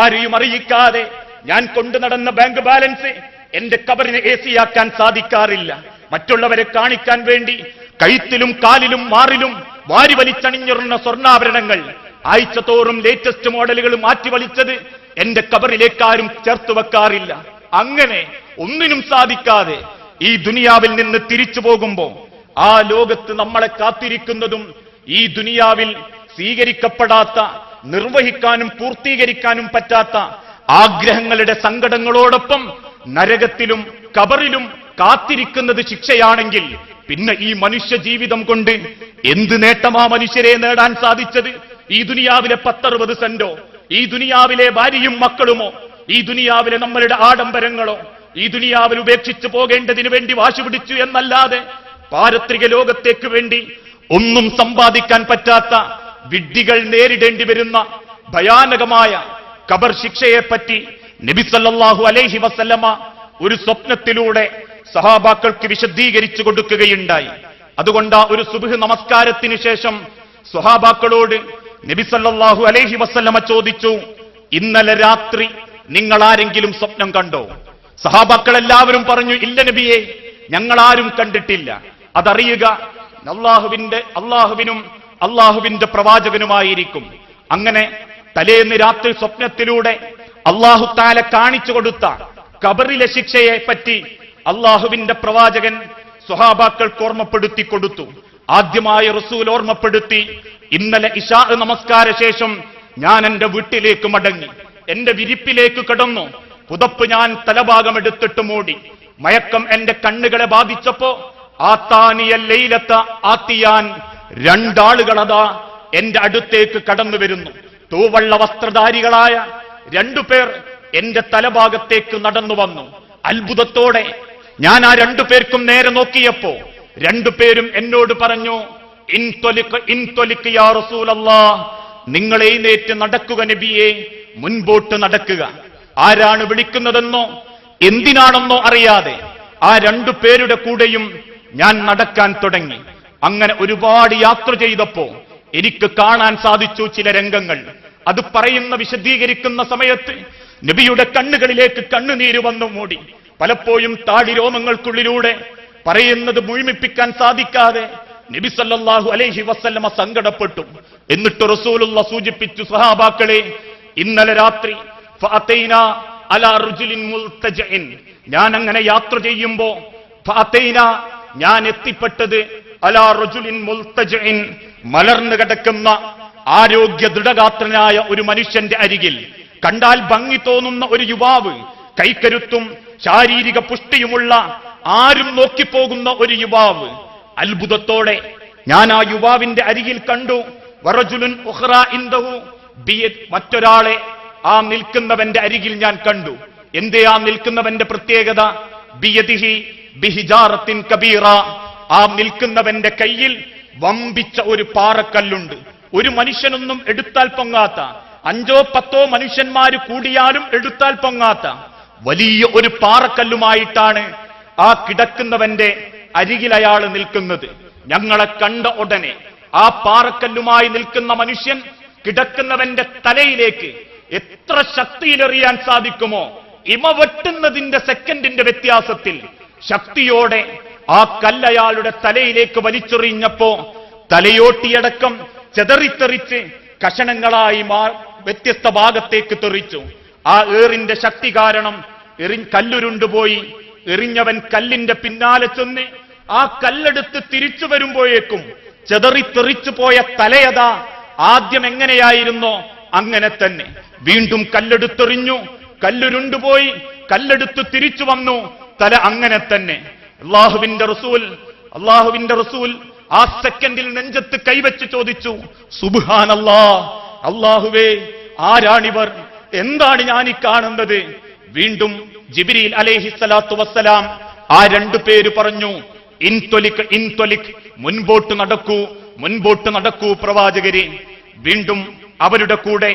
ആരെയും അറിയിക്കാതെ ഞാൻ കൊണ്ടു നടന്ന ബാങ്ക് ബാലൻസ് എന്റെ കബറിനെ AC-യാക്കാൻ സാധിക്കാറില്ല. മറ്റുള്ളവരെ കാണിക്കാൻ വേണ്ടി കഴുത്തിലും കാലിലും മാറിലും വാരി വലിച്ചണിഞ്ഞിരുന്ന സ്വർണ്ണാഭരണങ്ങൾ ആഴ്ച തോറും ലേറ്റസ്റ്റ് മോഡലുകൾ മാറ്റി വലിച്ചത് എന്റെ കബറിലേക്കാരും ചേർത്ത് വെക്കാറില്ല. അങ്ങനെ ഒന്നിനും സാധിക്കാതെ ഈ ദുനിയാവിൽ നിന്ന് തിരിച്ചു പോകുമ്പോ ആ ലോകത്ത് നമ്മളെ കാത്തിരിക്കുന്നതും ഈ ദുനിയാവിൽ സ്വീകരിക്കപ്പെടാത്ത, നിർവഹിക്കാനും പൂർത്തീകരിക്കാനും പറ്റാത്ത ആഗ്രഹങ്ങളുടെ സങ്കടങ്ങളോടൊപ്പം നരകത്തിലും കബറിലും കാത്തിരിക്കുന്നത് ശിക്ഷയാണെങ്കിൽ പിന്നെ ഈ മനുഷ്യ ജീവിതം കൊണ്ട് എന്ത് നേട്ടമാ മനുഷ്യരെ നേടാൻ സാധിച്ചത്? ഈ ദുനിയാവിലെ 10-60 സെന്റോ, ഈ ദുനിയാവിലെ ഭാര്യയും മക്കളുമോ, ഈ ദുനിയാവിലെ നമ്മളുടെ ആഡംബരങ്ങളോ, ഈ ദുനിയാവിൽ ഉപേക്ഷിച്ചു പോകേണ്ടതിനു വേണ്ടി വാശി പിടിച്ചു എന്നല്ലാതെ പാരത്രിക ലോകത്തേക്ക് വേണ്ടി ഒന്നും സമ്പാദിക്കാൻ പറ്റാത്ത വിഡ്ഢികൾ നേരിടേണ്ടി വരുന്ന ഭയാനകമായ ഖബർ ശിക്ഷയെപ്പറ്റി നബി സല്ലല്ലാഹു അലൈഹി വസല്ലമ ഒരു സ്വപ്നത്തിലൂടെ സഹാബാക്കൾക്ക് വിശദീകരിച്ചു കൊടുക്കുകയുണ്ടായി. അതുകൊണ്ട് ഒരു സുബ്ഹ് നമസ്കാരത്തിന് ശേഷം സ്വഹാബാക്കളോട് നബി സല്ലല്ലാഹു അലൈഹി വസല്ലമ ചോദിച്ചു, ഇന്നലെ രാത്രി നിങ്ങൾ ആരെങ്കിലും സ്വപ്നം കണ്ടോ? സഹാബാക്കൾ എല്ലാവരും പറഞ്ഞു, ഇല്ല നബിയെ, ഞങ്ങളാരും കണ്ടിട്ടില്ല. അതറിയുക അള്ളാഹുവിനും അള്ളാഹുവിന്റെ പ്രവാചകനുമായിരിക്കും. അങ്ങനെ തലേന്ന് രാത്രി സ്വപ്നത്തിലൂടെ അള്ളാഹു തആല കാണിച്ചു കൊടുത്ത ഖബറിലെ ശിക്ഷയെ പറ്റി അള്ളാഹുവിന്റെ പ്രവാചകൻ സ്വഹാബാക്കൾക്ക് ഓർമ്മപ്പെടുത്തി കൊടുത്തു. ആദ്യമായി റസൂൽ ഓർമ്മപ്പെടുത്തി, ഇന്നലെ ഇശാ നമസ്കാര ശേഷം ഞാൻ എന്റെ വീട്ടിലേക്ക് മടങ്ങി, എന്റെ വിരിപ്പിലേക്ക് കടന്നു, പുതപ്പ് ഞാൻ തലഭാഗമെടുത്തിട്ട് മൂടി. മയക്കം എന്റെ കണ്ണുകളെ ബാധിച്ചപ്പോ ആത്താനിയ ലൈലത്ത ആത്തിയാൻ, 2 ആളുകളതാ എന്റെ അടുത്തേക്ക് കടന്നു വരുന്നു. തൂവള്ള വസ്ത്രധാരികളായ 2 പേർ എന്റെ തലഭാഗത്തേക്ക് നടന്നു വന്നു. അത്ഭുതത്തോടെ ഞാൻ ആ 2 പേർക്കും നേരെ നോക്കിയപ്പോ 2 പേരും എന്നോട് പറഞ്ഞു, ഇൻതൊലിക്ക് യാ റസൂലല്ലാഹ്, നിങ്ങൾ എഴുന്നേറ്റ് നടക്കുക നബിയെ, മുൻപോട്ട് നടക്കുക. ആരാണ് വിളിക്കുന്നതെന്നോ എന്തിനാണെന്നോ അറിയാതെ ആ 2 പേരുടെ കൂടെയും ഞാൻ നടക്കാൻ തുടങ്ങി. അങ്ങനെ ഒരുപാട് യാത്ര ചെയ്തപ്പോ എനിക്ക് കാണാൻ സാധിച്ചു ചില രംഗങ്ങൾ. അത് പറയുന്ന വിശദീകരിക്കുന്ന സമയത്ത് നബിയുടെ കണ്ണുകളിലേക്ക് കണ്ണുനീര് വന്നു മൂടി. പലപ്പോഴും താടി രോമങ്ങൾക്കുള്ളിലൂടെ പറയുന്നത് മുഴുമിപ്പിക്കാൻ സാധിക്കാതെ നബി സല്ലല്ലാഹു അലൈഹി വസല്ലമ സങ്കടപ്പെട്ടു. എന്നിട്ട് റസൂലുള്ള സൂചിപ്പിച്ചു, സഹാബാക്കളെ, ഇന്നലെ രാത്രി ഫഅതൈനാ അലാ റജുലിൻ മുൽതജഇൻ, ഞാൻ അങ്ങനെ യാത്ര ചെയ്യുമ്പോ ഫഅതൈനാ, ഞാൻ എത്തിപ്പെട്ടത് അലാ റജുലിൻ മുൽതജഇൻ, മലർന്നു കിടക്കുന്ന ആരോഗ്യ ദൃഢഗാത്രനായ ഒരു മനുഷ്യന്റെ അരികിൽ. കണ്ടാൽ ഭംഗി തോന്നുന്ന ഒരു യുവാവ്, കൈക്കരുത്തും ശാരീരിക പുഷ്ടിയുമുള്ള, ആരും നോക്കിപ്പോകുന്ന ഒരു യുവാവ്. അത്ഭുതത്തോടെ ഞാൻ ആ യുവാവിന്റെ അരികിൽ കണ്ടു. വറജുലുൻ ഉഖ്റാ ഇൻദഹു ബിയദ്, മറ്റൊരാളെ ആ നിൽക്കുന്നവന്റെ അരികിൽ ഞാൻ കണ്ടു. എന്തേ ആ നിൽക്കുന്നവന്റെ പ്രത്യേകത? ബിയദിഹി ബിഹിജാറത്തിൻ കബീറ, ആ നിൽക്കുന്നവന്റെ കയ്യിൽ വമ്പിച്ച ഒരു പാറക്കല്ലുണ്ട്. ഒരു മനുഷ്യനൊന്നും എടുത്താൽ പൊങ്ങാത്ത, 5-10 മനുഷ്യന്മാര് കൂടിയാലും എടുത്താൽ പൊങ്ങാത്ത വലിയ ഒരു പാറക്കല്ലുമായിട്ടാണ് ആ കിടക്കുന്നവന്റെ അരികിൽ അയാൾ നിൽക്കുന്നത്. ഞങ്ങളെ കണ്ട ഉടനെ ആ പാറക്കല്ലുമായി നിൽക്കുന്ന മനുഷ്യൻ കിടക്കുന്നവന്റെ തലയിലേക്ക് എത്ര ശക്തിയിലെറിയാൻ സാധിക്കുമോ, ഇമ വെട്ടുന്നതിന്റെ സെക്കൻഡിന്റെ വ്യത്യാസത്തിൽ ശക്തിയോടെ ആ കല്ലയാളുടെ തലയിലേക്ക് വലിച്ചെറിഞ്ഞപ്പോ തലയോട്ടിയടക്കം ചെതറിത്തെറിച്ച് കഷണങ്ങളായി വ്യത്യസ്ത ഭാഗത്തേക്ക് തെറിച്ചു. ആ ഏറിന്റെ ശക്തി കാരണം കല്ലുരുണ്ടുപോയി. എറിഞ്ഞവൻ കല്ലിന്റെ പിന്നാലെ ചെന്ന് ആ കല്ലെടുത്ത് തിരിച്ചു വരുമ്പോഴേക്കും ചെതറിത്തെറിച്ചു പോയ തലയതാ ആദ്യം എങ്ങനെയായിരുന്നോ അങ്ങനെ തന്നെ വീണ്ടും കല്ലെടുത്തെറിഞ്ഞു. കല്ലുരുണ്ടുപോയി, കല്ലെടുത്ത് തിരിച്ചു വന്നു, തല അങ്ങനെ തന്നെ. അള്ളാഹുവിന്റെ റസൂൽ ആ സെക്കൻഡിൽ നെഞ്ചത്ത് കൈവച്ച് ചോദിച്ചു, സുബ്ഹാനല്ലാഹ്, അല്ലാഹുവേ, ആരാണിവർ? എന്താണ് ഞാൻ ഈ കാണുന്നത്? വീണ്ടും ജിബ്രീൽ അലൈഹിസ്സലാത്തു വസ്സലാം ആ 2 പേര് പറഞ്ഞു, ഇൻതൊലിക്, മുൻപോട്ട് നടക്കൂ, മുൻപോട്ട് നടക്കൂ പ്രവാചകരെ. വീണ്ടും അവരുടെ കൂടെ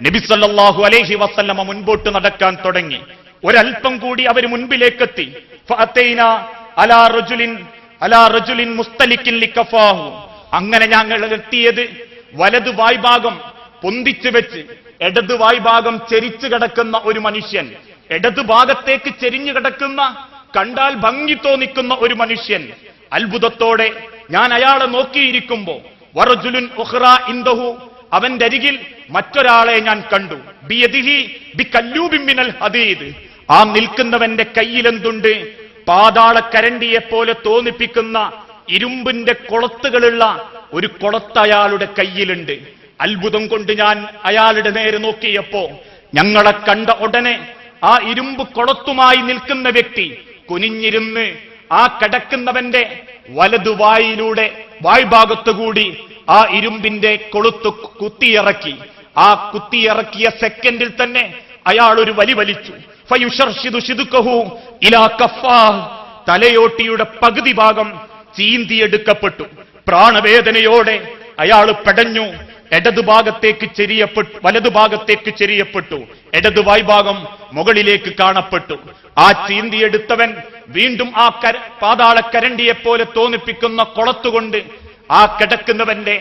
നബി സല്ലല്ലാഹു അലൈഹി വസല്ലമ മുൻപോട്ട് നടക്കാൻ തുടങ്ങി. ഒരൽപ്പം കൂടി അവർ മുൻപിലേക്കെത്തി. ഫഅതൈനാ അലാ റജുലിൻ മുസ്തലിക്കിൻ ലികഫാഹു, അങ്ങനെ ഞങ്ങൾ എത്തിയത് വലതു വായ്ഭാഗം പൊന്തിച്ചു വെച്ച് ഇടതു വായ്ഭാഗം ചെരിച്ചു കിടക്കുന്ന ഒരു മനുഷ്യൻ, ഇടതു ഭാഗത്തേക്ക് ചെരിഞ്ഞു കിടക്കുന്ന, കണ്ടാൽ ഭംഗി തോന്നിക്കുന്ന ഒരു മനുഷ്യൻ. അത്ഭുതത്തോടെ ഞാൻ അയാളെ നോക്കിയിരിക്കുമ്പോ വറജുലുൻ ഉഖ്റാ ഇൻദഹു, അവന്റെ അരികിൽ മറ്റൊരാളെ ഞാൻ കണ്ടു. ബിയദിഹി ബികല്ലൂബിൻ മിനൽ ഹദീദ്, ആ നിൽക്കുന്നവന്റെ കയ്യിലെന്തുണ്ട്? പാതാളക്കരണ്ടിയെ പോലെ തോന്നിപ്പിക്കുന്ന ഇരുമ്പിന്റെ കൊളത്തുകളുള്ള ഒരു കൊളത്ത് അയാളുടെ കയ്യിലുണ്ട്. അത്ഭുതം കൊണ്ട് ഞാൻ അയാളുടെ നേരെ നോക്കിയപ്പോ ഞങ്ങളെ കണ്ട ഉടനെ ആ ഇരുമ്പ് കൊളത്തുമായി നിൽക്കുന്ന വ്യക്തി കുനിഞ്ഞിരുന്ന് ആ കിടക്കുന്നവന്റെ വലതുവായിലൂടെ വായ്ഭാഗത്തുകൂടി ആ ഇരുമ്പിന്റെ കൊളുത്ത് കുത്തിയിറക്കി. ആ കുത്തിയിറക്കിയ സെക്കൻഡിൽ തന്നെ അയാൾ ഒരു വലി വലിച്ചു. ഫയുശർഷിദു ശിദുഖഹു ഇലാ കഫാഹ്, തലയോട്ടിയുടെ പകുതി ഭാഗം ചീന്തിയെടുക്കപ്പെട്ടു. പ്രാണവേദനയോടെ അയാൾ പെടഞ്ഞു. ഇടതുഭാഗത്തേക്ക് ചെരിയപ്പെട്ടു, വലതുഭാഗത്തേക്ക് ചെരിയപ്പെട്ടു. ഇടതു വായ്ഭാഗം മുകളിലേക്ക് കാണപ്പെട്ടു. ആ ചീന്തിയെടുത്തവൻ വീണ്ടും ആ പാതാളക്കരണ്ടിയെപ്പോലെ തോന്നിപ്പിക്കുന്ന കൊളത്തുകൊണ്ട് ആ കിടക്കുന്നവന്റെ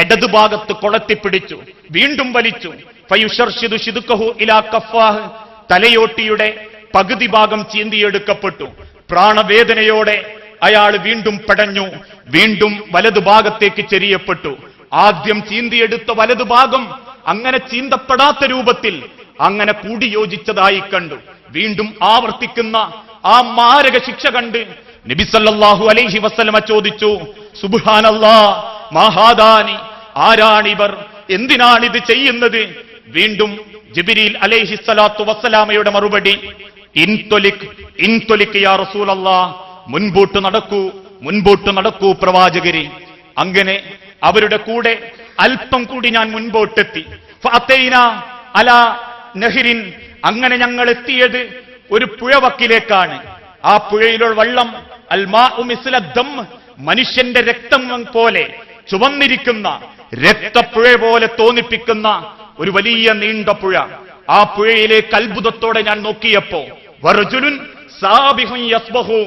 ഇടതുഭാഗത്ത് കൊളത്തിപ്പിടിച്ചു. വീണ്ടും വലിച്ചു. ഫയുശർഷിദു ശിദുഖഹു ഇലാ കഫാഹ്, തലയോട്ടിയുടെ പകുതി ഭാഗം ചീന്തിയെടുക്കപ്പെട്ടു. പ്രാണവേദനയോടെ അയാൾ വീണ്ടും പെടഞ്ഞു. വീണ്ടും വലതുഭാഗത്തേക്ക് ചെരിയപ്പെട്ടു. ആദ്യം ചീന്തിയെടുത്ത വലതുഭാഗം അങ്ങനെ ചീന്തപ്പെടാത്ത രൂപത്തിൽ അങ്ങനെ കൂടിയോജിച്ചതായി കണ്ടു. വീണ്ടും ആവർത്തിക്കുന്ന ആ മാരക ശിക്ഷ കണ്ട് നബി സല്ലല്ലാഹു അലൈഹി വസല്ലമ ചോദിച്ചു, സുബ്ഹാനല്ലാഹ് മഹാദാനി, ആരാണിവർ? എന്തിനാണിത് ചെയ്യുന്നത്? വീണ്ടും ജിബ്രീൽ അലൈഹിസ്സലാത്തു വസ്സലാമയുടെ മറുപടി, ഇൻതൊലിക് യാ റസൂലല്ലാഹ്, മുൻപോട്ട് നടക്കൂ, മുൻപോട്ട് നടക്കൂ പ്രവാചകരെ. അങ്ങനെ അവരുടെ കൂടെ അല്പം കൂടി ഞാൻ മുൻപോട്ടെത്തി. ഫഅതൈനാ അലാ നഹ്രിൻ, അങ്ങനെ ഞങ്ങൾ എത്തിയത് ഒരു പുഴവക്കിലേക്കാണ്. ആ പുഴയിലുള്ള വെള്ളം അൽമാഉ മിസ്ല ദം, മനുഷ്യന്റെ രക്തം പോലെ ചുവന്നിരിക്കുന്ന രക്തപ്പുഴ പോലെ തോന്നിപ്പിക്കുന്ന ഒരു വലിയ നീണ്ട പുഴ. ആ പുഴയിലേക്ക് അത്ഭുതത്തോടെ ഞാൻ നോക്കിയപ്പോ വറജുലുൻ സാബിഹുൻ യസ്ബഹു,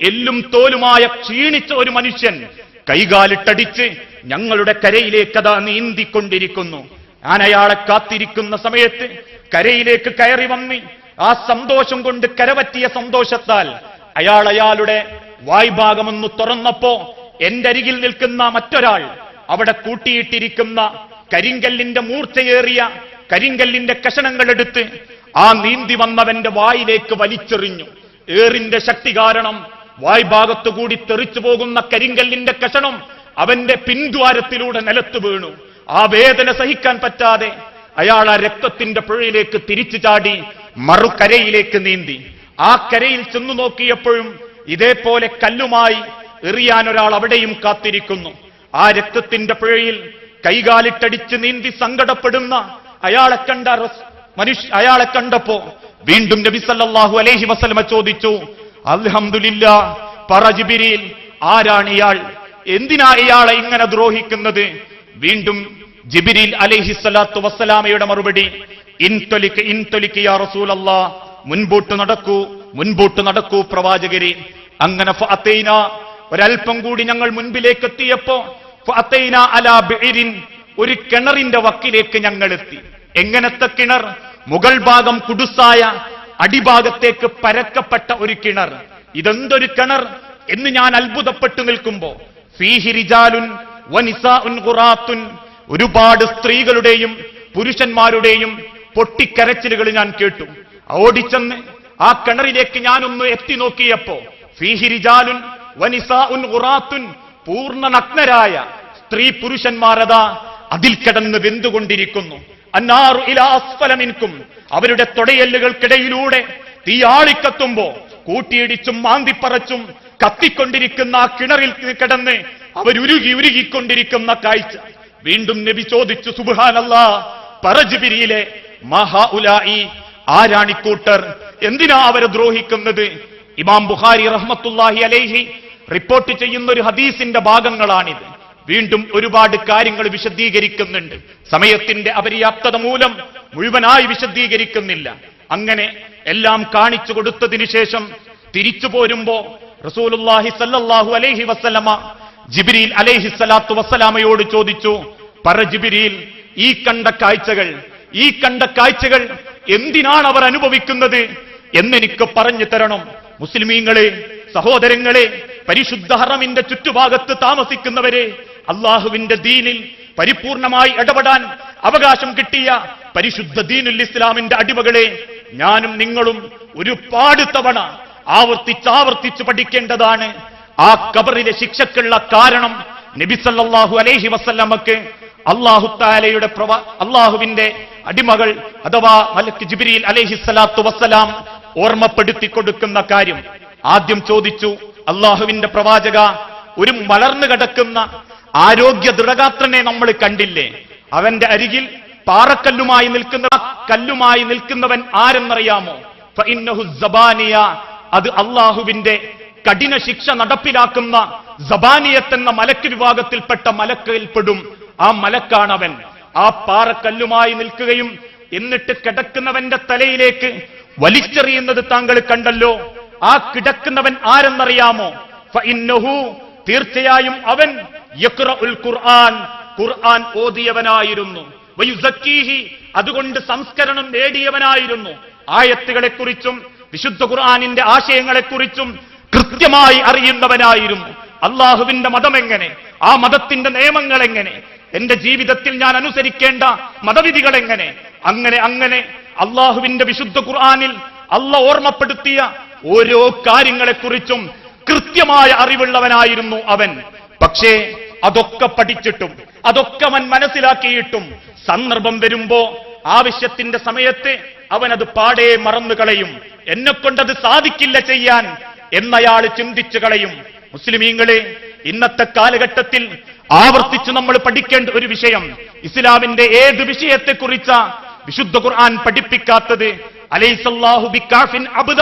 എല്ലും തോലുമായ ക്ഷീണിച്ച ഒരു മനുഷ്യൻ കൈകാലിട്ടടിച്ച് ഞങ്ങളുടെ കരയിലേക്ക് അതാ നീന്തിക്കൊണ്ടിരിക്കുന്നു. ഞാൻ അയാളെ കാത്തിരിക്കുന്ന സമയത്ത് കരയിലേക്ക് കയറി വന്ന് ആ സന്തോഷം കൊണ്ട് കരപറ്റിയ സന്തോഷത്താൽ അയാളുടെ വായ്ഭാഗമൊന്ന് തുറന്നപ്പോ എന്റെ അരികിൽ നിൽക്കുന്ന മറ്റൊരാൾ അവിടെ കൂട്ടിയിട്ടിരിക്കുന്ന കരിങ്കല്ലിന്റെ മൂർച്ചയേറിയ കരിങ്കല്ലിന്റെ കഷണങ്ങളെടുത്ത് ആ നീന്തി വന്നവന്റെ വായിലേക്ക് വലിച്ചെറിഞ്ഞു. ഏറിന്റെ ശക്തി കാരണം വായ്ഭാഗത്തുകൂടി തെറിച്ചു പോകുന്ന കരിങ്കല്ലിന്റെ കഷണം അവന്റെ പിൻദ്വാരത്തിലൂടെ നിലത്തു വീണു. ആ വേദന സഹിക്കാൻ പറ്റാതെ അയാൾ ആ രക്തത്തിന്റെ പുഴയിലേക്ക് തിരിച്ചു ചാടി മറുകരയിലേക്ക് നീന്തി. ആ കരയിൽ ചെന്നു നോക്കിയപ്പോഴും ഇതേപോലെ കല്ലുമായി എറിയാൻ ഒരാൾ അവിടെയും കാത്തിരിക്കുന്നു. ആ രക്തത്തിന്റെ പുഴയിൽ കൈകാലിട്ടടിച്ച് നീന്തി സങ്കടപ്പെടുന്ന അയാളെ കണ്ടപ്പോ വീണ്ടും നബി സല്ലല്ലാഹു അലൈഹി വസല്ലമ ചോദിച്ചു, അൽഹംദുലില്ലാ, പറ ജിബ്രീൽ, ആരാണ് ഇയാൾ? എന്തിനാ ഇയാളെ ഇങ്ങനെ ദ്രോഹിക്കുന്നത്? വീണ്ടും ജിബ്രീൽ അലൈഹിസ്സലാത്തു വസ്സലാമയുടെ മറുപടി, ഇൻതൊലിക്ക് യാ റസൂലല്ലാഹ്, മുൻപോട്ട് നടക്കൂ പ്രവാചകരെ. അങ്ങനെ ഫഅതൈന, ഒരൽപ്പം കൂടി ഞങ്ങൾ മുൻപിലേക്ക് എത്തിയപ്പോ ഫഅതൈന അലാ ബിഇരിൻ, ഒരു കിണറിന്റെ വക്കിലേക്ക് ഞങ്ങൾ എത്തി. എങ്ങനത്തെ കിണർ? മുകൾ ഭാഗം കുടുസായ, അടിഭാഗത്തേക്ക് പരക്കപ്പെട്ട ഒരു കിണർ. ഇതെന്തൊരു കിണർ എന്ന് ഞാൻ അത്ഭുതപ്പെട്ടു നിൽക്കുമ്പോ ഫീഹി റിജാലുൻ വനിസാഉൻ ഖുറാത്തുൻ, ഒരുപാട് സ്ത്രീകളുടെയും പുരുഷന്മാരുടെയും പൊട്ടിക്കരച്ചിലുകൾ ഞാൻ കേട്ടു. ഓടിച്ചെന്ന് ആ കിണറിലേക്ക് ഞാനൊന്ന് എത്തി നോക്കിയപ്പോ ഫീഹി റിജാലുൻ വനിസാഉൻ ഖുറാത്തുൻ, പൂർണ്ണ നഗ്നരായ സ്ത്രീ പുരുഷന്മാരതാ അതിൽ കിടന്ന് വെന്തുകൊണ്ടിരിക്കുന്നു. അന്നാറു ഇലാ അസ്ഫല മിൻകും, അവരുടെ തൊടയെല്ലുകൾക്കിടയിലൂടെ തീയാളിക്കത്തുമ്പോ കൂട്ടിയിടിച്ചും മാന്തിപ്പറച്ചും കത്തിക്കൊണ്ടിരിക്കുന്ന ആ കിണറിൽ കിടന്ന് അവരുരുകിക്കൊണ്ടിരിക്കുന്ന കാഴ്ച. വീണ്ടും നബി ചോദിച്ചു, സുബ്ഹാനല്ലാഹ്, പറ ജിബ്രീലേ, മഹാഉലായി, ആരാണിക്കൂട്ടർ? എന്തിനാ അവരെ ദ്രോഹിക്കുന്നത്? ഇമാം ബുഖാരി റഹ്മത്തുള്ളാഹി അലൈഹി റിപ്പോർട്ട് ചെയ്യുന്ന ഒരു ഹദീസിന്റെ ഭാഗങ്ങളാണിത്. വീണ്ടും ഒരുപാട് കാര്യങ്ങൾ വിശദീകരിക്കുന്നുണ്ട്. സമയത്തിന്റെ അപര്യാപ്തത മൂലം മുഴുവനായി വിശദീകരിക്കുന്നില്ല. അങ്ങനെ എല്ലാം കാണിച്ചു കൊടുത്തതിനു ശേഷം തിരിച്ചു പോരുമ്പോ റസൂലുള്ളാഹി സല്ലല്ലാഹു അലൈഹി വസല്ലമ ജിബ്രീൽ അലൈഹിസ്സലാത്തു വസ്സലാമയോട് ചോദിച്ചു, പറ ജിബ്രീൽ, ഈ കണ്ട കാഴ്ചകൾ എന്തിനാണ് അവർ അനുഭവിക്കുന്നത് എന്നെനിക്ക് പറഞ്ഞു തരണം. മുസ്ലിമീങ്ങളെ, സഹോദരങ്ങളെ, പരിശുദ്ധ ഹറമിന്റെ ചുറ്റുഭാഗത്ത് താമസിക്കുന്നവരെ, അള്ളാഹുവിന്റെ ദീനിൽ പരിപൂർണമായി ഇടപെടാൻ അവകാശം കിട്ടിയ പരിശുദ്ധ ദീനുൽ ഇസ്ലാമിന്റെ അടിമകളെ, ഞാനും നിങ്ങളും ഒരുപാട് തവണ ആവർത്തിച്ച് പഠിക്കേണ്ടതാണ്. ആ ഖബറിലെ ശിക്ഷക്കുള്ള കാരണം നബി സല്ലല്ലാഹു അലൈഹി വസല്ലമക്ക് അള്ളാഹുവിന്റെ അടിമകൾ അഥവാ മലക്ക് ജിബ്രീൽ അലൈഹിസ്സലാത്തു വസ്സലാം ഓർമ്മപ്പെടുത്തി കൊടുക്കുന്ന കാര്യം. ആദ്യം ചോദിച്ചു, അള്ളാഹുവിന്റെ പ്രവാചക, ഒരു മലർന്നു കിടക്കുന്ന ആരോഗ്യ ദൃഢഗാത്രനെ നമ്മൾ കണ്ടില്ലേ? അവന്റെ അരികിൽ പാറക്കല്ലുമായി നിൽക്കുന്നവൻ ആരെന്നറിയാമോ? ഫഇന്നഹു സബാനിയ, അത് അള്ളാഹുവിന്റെ കഠിന ശിക്ഷ നടപ്പിലാക്കുന്ന സബാനിയത്ത് എന്ന മലക്ക് വിഭാഗത്തിൽപ്പെട്ട മലക്കിൽപ്പെടും. ആ മലക്കാണവൻ. ആ പാറക്കല്ലുമായി നിൽക്കുകയും എന്നിട്ട് കിടക്കുന്നവന്റെ തലയിലേക്ക് വലിച്ചെറിയുന്നത് താങ്കൾ കണ്ടല്ലോ. ആ കിടക്കുന്നവൻ ആരെന്നറിയാമോ? ഫഇന്നഹു, തീർച്ചയായും അവൻ യഖ്റഉൽ ഖുർആൻ, ഖുർആൻ ഓതിയവനായിരുന്നു. വയുസക്കീഹി, അതുകൊണ്ട് സംസ്കരണം നേടിയവനായിരുന്നു. ആയത്തുകളെക്കുറിച്ചും വിശുദ്ധ ഖുർആനിന്റെ ആശയങ്ങളെക്കുറിച്ചും കൃത്യമായി അറിയുന്നവനായിരുന്നു. അള്ളാഹുവിന്റെ മതം എങ്ങനെ, ആ മതത്തിന്റെ നിയമങ്ങൾ എങ്ങനെ, എന്റെ ജീവിതത്തിൽ ഞാൻ അനുസരിക്കേണ്ട മതവിധികൾ എങ്ങനെ, അങ്ങനെ അള്ളാഹുവിന്റെ വിശുദ്ധ ഖുർആനിൽ അള്ളാഹ് ഓർമ്മപ്പെടുത്തിയ ഓരോ കാര്യങ്ങളെക്കുറിച്ചും കൃത്യമായ അറിവുള്ളവനായിരുന്നു അവൻ. പക്ഷേ അതൊക്കെ പഠിച്ചിട്ടും അതൊക്കെ അവൻ മനസ്സിലാക്കിയിട്ടും സന്ദർഭം വരുമ്പോ, ആവശ്യത്തിന്റെ സമയത്ത് അവനത് പാടെ മറന്നു കളയും. എന്നെക്കൊണ്ടത് സാധിക്കില്ല ചെയ്യാൻ എന്നയാൾ ചിന്തിച്ചു കളയും. മുസ്ലിമീങ്ങളെ, ഇന്നത്തെ കാലഘട്ടത്തിൽ ആവർത്തിച്ച് നമ്മൾ പഠിക്കേണ്ട ഒരു വിഷയം, ഇസ്ലാമിന്റെ ഏത് വിഷയത്തെക്കുറിച്ചാ വിശുദ്ധ ഖുർആൻ പഠിപ്പിക്കാത്തത്? അലൈസല്ലാഹു ബികാഫിൻ അബ്ദ,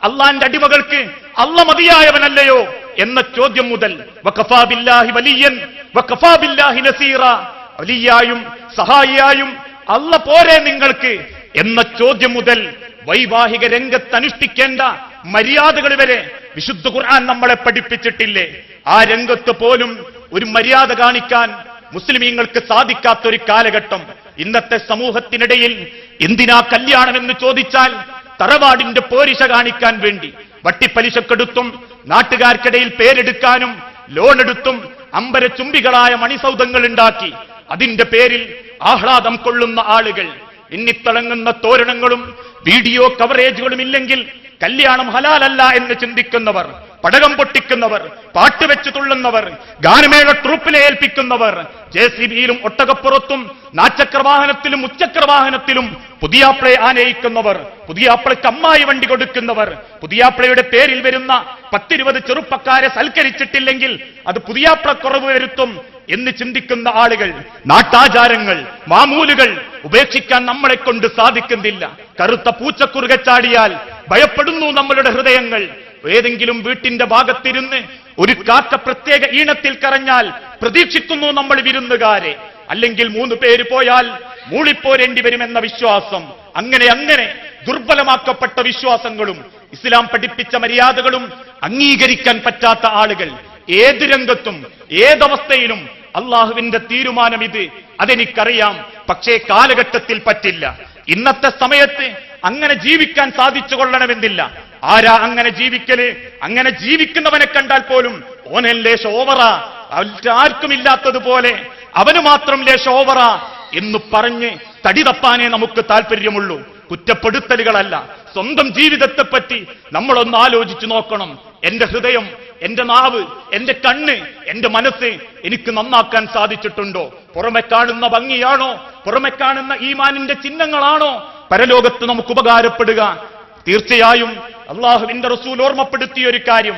അള്ളാന്റെ അടിമകൾക്ക് അല്ല മതിയായവനല്ലയോ എന്ന ചോദ്യം മുതൽ, വഖഫാ ബില്ലാഹി വലിയൻ വഖഫാ ബില്ലാഹി നസീറ, വലിയായും സഹായിയായും അല്ല പോരെ നിങ്ങൾക്ക് എന്ന ചോദ്യം മുതൽ വൈവാഹിക രംഗത്ത് അനുഷ്ഠിക്കേണ്ട മര്യാദകൾ വരെ വിശുദ്ധ ഖുർആൻ നമ്മളെ പഠിപ്പിച്ചിട്ടില്ലേ? ആ രംഗത്ത് പോലും ഒരു മര്യാദ കാണിക്കാൻ മുസ്ലിമീങ്ങൾക്ക് സാധിക്കാത്തൊരു കാലഘട്ടം. ഇന്നത്തെ സമൂഹത്തിനിടയിൽ എന്തിനാ കല്യാണം എന്ന് ചോദിച്ചാൽ തറവാടിന്റെ പോരിശ കാണിക്കാൻ വേണ്ടി വട്ടിപ്പലിശക്കെടുത്തും നാട്ടുകാർക്കിടയിൽ പേരെടുക്കാനും ലോണെടുത്തും അമ്പരചുംബികളായ മണിസൗധങ്ങൾ ഉണ്ടാക്കി അതിന്റെ പേരിൽ ആഹ്ലാദം കൊള്ളുന്ന ആളുകൾ, ഇന്നിത്തിളങ്ങുന്ന തോരണങ്ങളും വീഡിയോ കവറേജുകളും ഇല്ലെങ്കിൽ കല്യാണം ഹലാലല്ല എന്ന് ചിന്തിക്കുന്നവർ, പടകം പൊട്ടിക്കുന്നവർ, പാട്ടുവെച്ച് തുള്ളുന്നവർ, ഗാനമേള ട്രൂപ്പിലെ ഏൽപ്പിക്കുന്നവർ, JCBയിലും ഒട്ടകപ്പുറത്തും നാച്ചക്രവാഹനത്തിലും ഉച്ചക്രവാഹനത്തിലും പുതിയാപ്ലയെ ആനയിക്കുന്നവർ, പുതിയാപ്ലയ്ക്ക് അമ്മായി വണ്ടി കൊടുക്കുന്നവർ, പുതിയാപ്ലയുടെ പേരിൽ വരുന്ന 10-20 ചെറുപ്പക്കാരെ സൽക്കരിച്ചിട്ടില്ലെങ്കിൽ അത് പുതിയാപ്ലക്കുറവ് വരുത്തും എന്ന് ചിന്തിക്കുന്ന ആളുകൾ, നാട്ടാചാരങ്ങൾ, മാമൂലുകൾ ഉപേക്ഷിക്കാൻ നമ്മളെ കൊണ്ട് സാധിക്കുന്നില്ല. കറുത്ത പൂച്ചക്കുറുകെ ചാടിയാൽ ഭയപ്പെടുന്നു നമ്മളുടെ ഹൃദയങ്ങൾ. ഏതെങ്കിലും വീട്ടിന്റെ ഭാഗത്തിരുന്ന് ഒരു കാക്ക പ്രത്യേക ഈണത്തിൽ കരഞ്ഞാൽ പ്രതീക്ഷിക്കുന്നു നമ്മൾ വിരുന്നുകാരെ. അല്ലെങ്കിൽ 3 പേര് പോയാൽ മൂളിപ്പോരേണ്ടി വരുമെന്ന വിശ്വാസം. അങ്ങനെ ദുർബലമാക്കപ്പെട്ട വിശ്വാസങ്ങളും ഇസ്ലാം പഠിപ്പിച്ച മര്യാദകളും അംഗീകരിക്കാൻ പറ്റാത്ത ആളുകൾ ഏത് രംഗത്തും ഏതവസ്ഥയിലും അള്ളാഹുവിന്റെ തീരുമാനം ഇത്, അതെനിക്കറിയാം, പക്ഷേ കാലഘട്ടത്തിൽ പറ്റില്ല. ഇന്നത്തെ സമയത്ത് അങ്ങനെ ജീവിക്കാൻ സാധിച്ചു കൊള്ളണമെന്നില്ല. ആരാ അങ്ങനെ ജീവിക്കല്? അങ്ങനെ ജീവിക്കുന്നവനെ കണ്ടാൽ പോലും ഓനെ ലേശ ഓവറാ, ആർക്കുമില്ലാത്തതുപോലെ അവന് മാത്രം ലേശ ഓവറാ എന്ന് പറഞ്ഞ് തടി തപ്പാനേ നമുക്ക് താല്പര്യമുള്ളൂ. കുറ്റപ്പെടുത്തലുകളല്ല. സ്വന്തം ജീവിതത്തെപ്പറ്റി നമ്മളൊന്ന് ആലോചിച്ചു നോക്കണം. എന്റെ ഹൃദയം, എന്റെ നാവ്, എന്റെ കണ്ണ്, എന്റെ മനസ്സ് എനിക്ക് നന്നാക്കാൻ സാധിച്ചിട്ടുണ്ടോ? പുറമെ കാണുന്ന ഭംഗിയാണോ? പുറമെ കാണുന്ന ഈമാനിന്റെ ചിഹ്നങ്ങളാണോ പരലോകത്ത് നമുക്ക് ഉപകാരപ്പെടുക? തീർച്ചയായും അള്ളാഹുവിന്റെ റസൂൽ ഓർമ്മപ്പെടുത്തിയ ഒരു കാര്യം,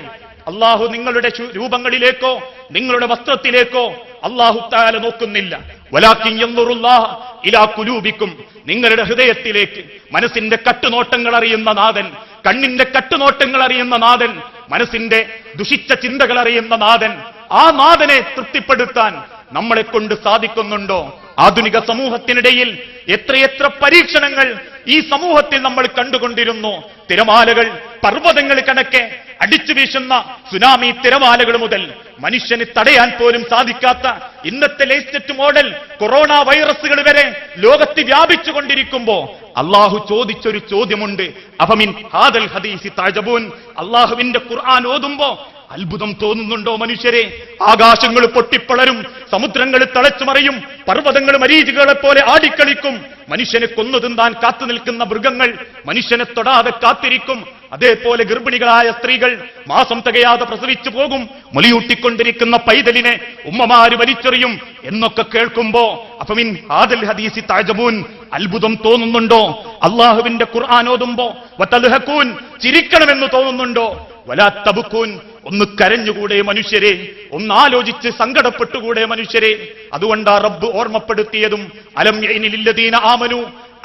അള്ളാഹു നിങ്ങളുടെ രൂപങ്ങളിലേക്കോ നിങ്ങളുടെ വസ്ത്രത്തിലേക്കോ അള്ളാഹു തആല നോക്കുന്നില്ല. വലാകിൻ യൻദുറുല്ലാഹ ഇലാ ഖുലൂബിക്കും, നിങ്ങളുടെ ഹൃദയത്തിലേക്ക്. മനസ്സിന്റെ കട്ടുനോട്ടങ്ങൾ അറിയുന്ന നാഥൻ, കണ്ണിന്റെ കട്ടുനോട്ടങ്ങൾ അറിയുന്ന നാഥൻ, മനസ്സിന്റെ ദുഷിച്ച ചിന്തകൾ അറിയുന്ന നാഥൻ. ആ നാഥനെ തൃപ്തിപ്പെടുത്താൻ നമ്മളെ കൊണ്ട് സാധിക്കുന്നുണ്ടോ? ആധുനിക സമൂഹത്തിനിടയിൽ എത്രയെത്ര പരീക്ഷണങ്ങൾ ഈ സമൂഹത്തിൽ നമ്മൾ കണ്ടുകൊണ്ടിരുന്നു. തിരമാലകൾ, പർവ്വതങ്ങൾ കണക്കെ അടിച്ചു വീശുന്ന സുനാമി തിരമാലകൾ മുതൽ മനുഷ്യന് തടയാൻ പോലും സാധിക്കാത്ത ഇന്നത്തെ ലേറ്റസ്റ്റ് മോഡൽ കൊറോണ വൈറസുകൾ വരെ ലോകത്ത് വ്യാപിച്ചുകൊണ്ടിരിക്കുമ്പോ അള്ളാഹു ചോദിച്ചൊരു ചോദ്യമുണ്ട്. അഫമിൻ ഹാദൽ ഹദീസി തഅജബൂൻ, അള്ളാഹുവിന്റെ ഖുർആൻ ഓതുമ്പോ അത്ഭുതം തോന്നുന്നുണ്ടോ മനുഷ്യരെ? ആകാശങ്ങൾ പൊട്ടിപ്പളരും, സമുദ്രങ്ങൾ തിളച്ചുമറിയും, പർവ്വതങ്ങൾ മരീചികളെ പോലെ ആടിക്കളിക്കും. മനുഷ്യനെ കൊന്നു തിന്നാൻ കാത്തു നിൽക്കുന്ന മൃഗങ്ങൾ മനുഷ്യനെ തൊടാതെ കാത്തിരിക്കും. അതേപോലെ ഗർഭിണികളായ സ്ത്രീകൾ മാസം തികയാതെ പ്രസവിച്ചു പോകും. മുലയൂട്ടിക്കൊണ്ടിരിക്കുന്ന പൈതലിനെ ഉമ്മമാര് വലിച്ചെറിയും എന്നൊക്കെ കേൾക്കുമ്പോ അഫമിൻ ഹാദൽ ഹദീസി തഅജബൂൻ, അത്ഭുതം തോന്നുന്നുണ്ടോ? അള്ളാഹുവിന്റെ ഖുർആൻ ഓതുമ്പോ വതൽഹഖൂൻ, ചിരിക്കണമെന്ന് തോന്നുന്നുണ്ടോ? വലാ തബ്കൂൻ, ഒന്ന് കരഞ്ഞുകൂടെ മനുഷ്യരെ? ഒന്ന് ആലോചിച്ച് സങ്കടപ്പെട്ടുകൂടെ മനുഷ്യരെ? അതുകൊണ്ടാ റബ്ബ് ഓർമ്മപ്പെടുത്തിയതും അലം യഅനി ലില്ലദീന ആമനു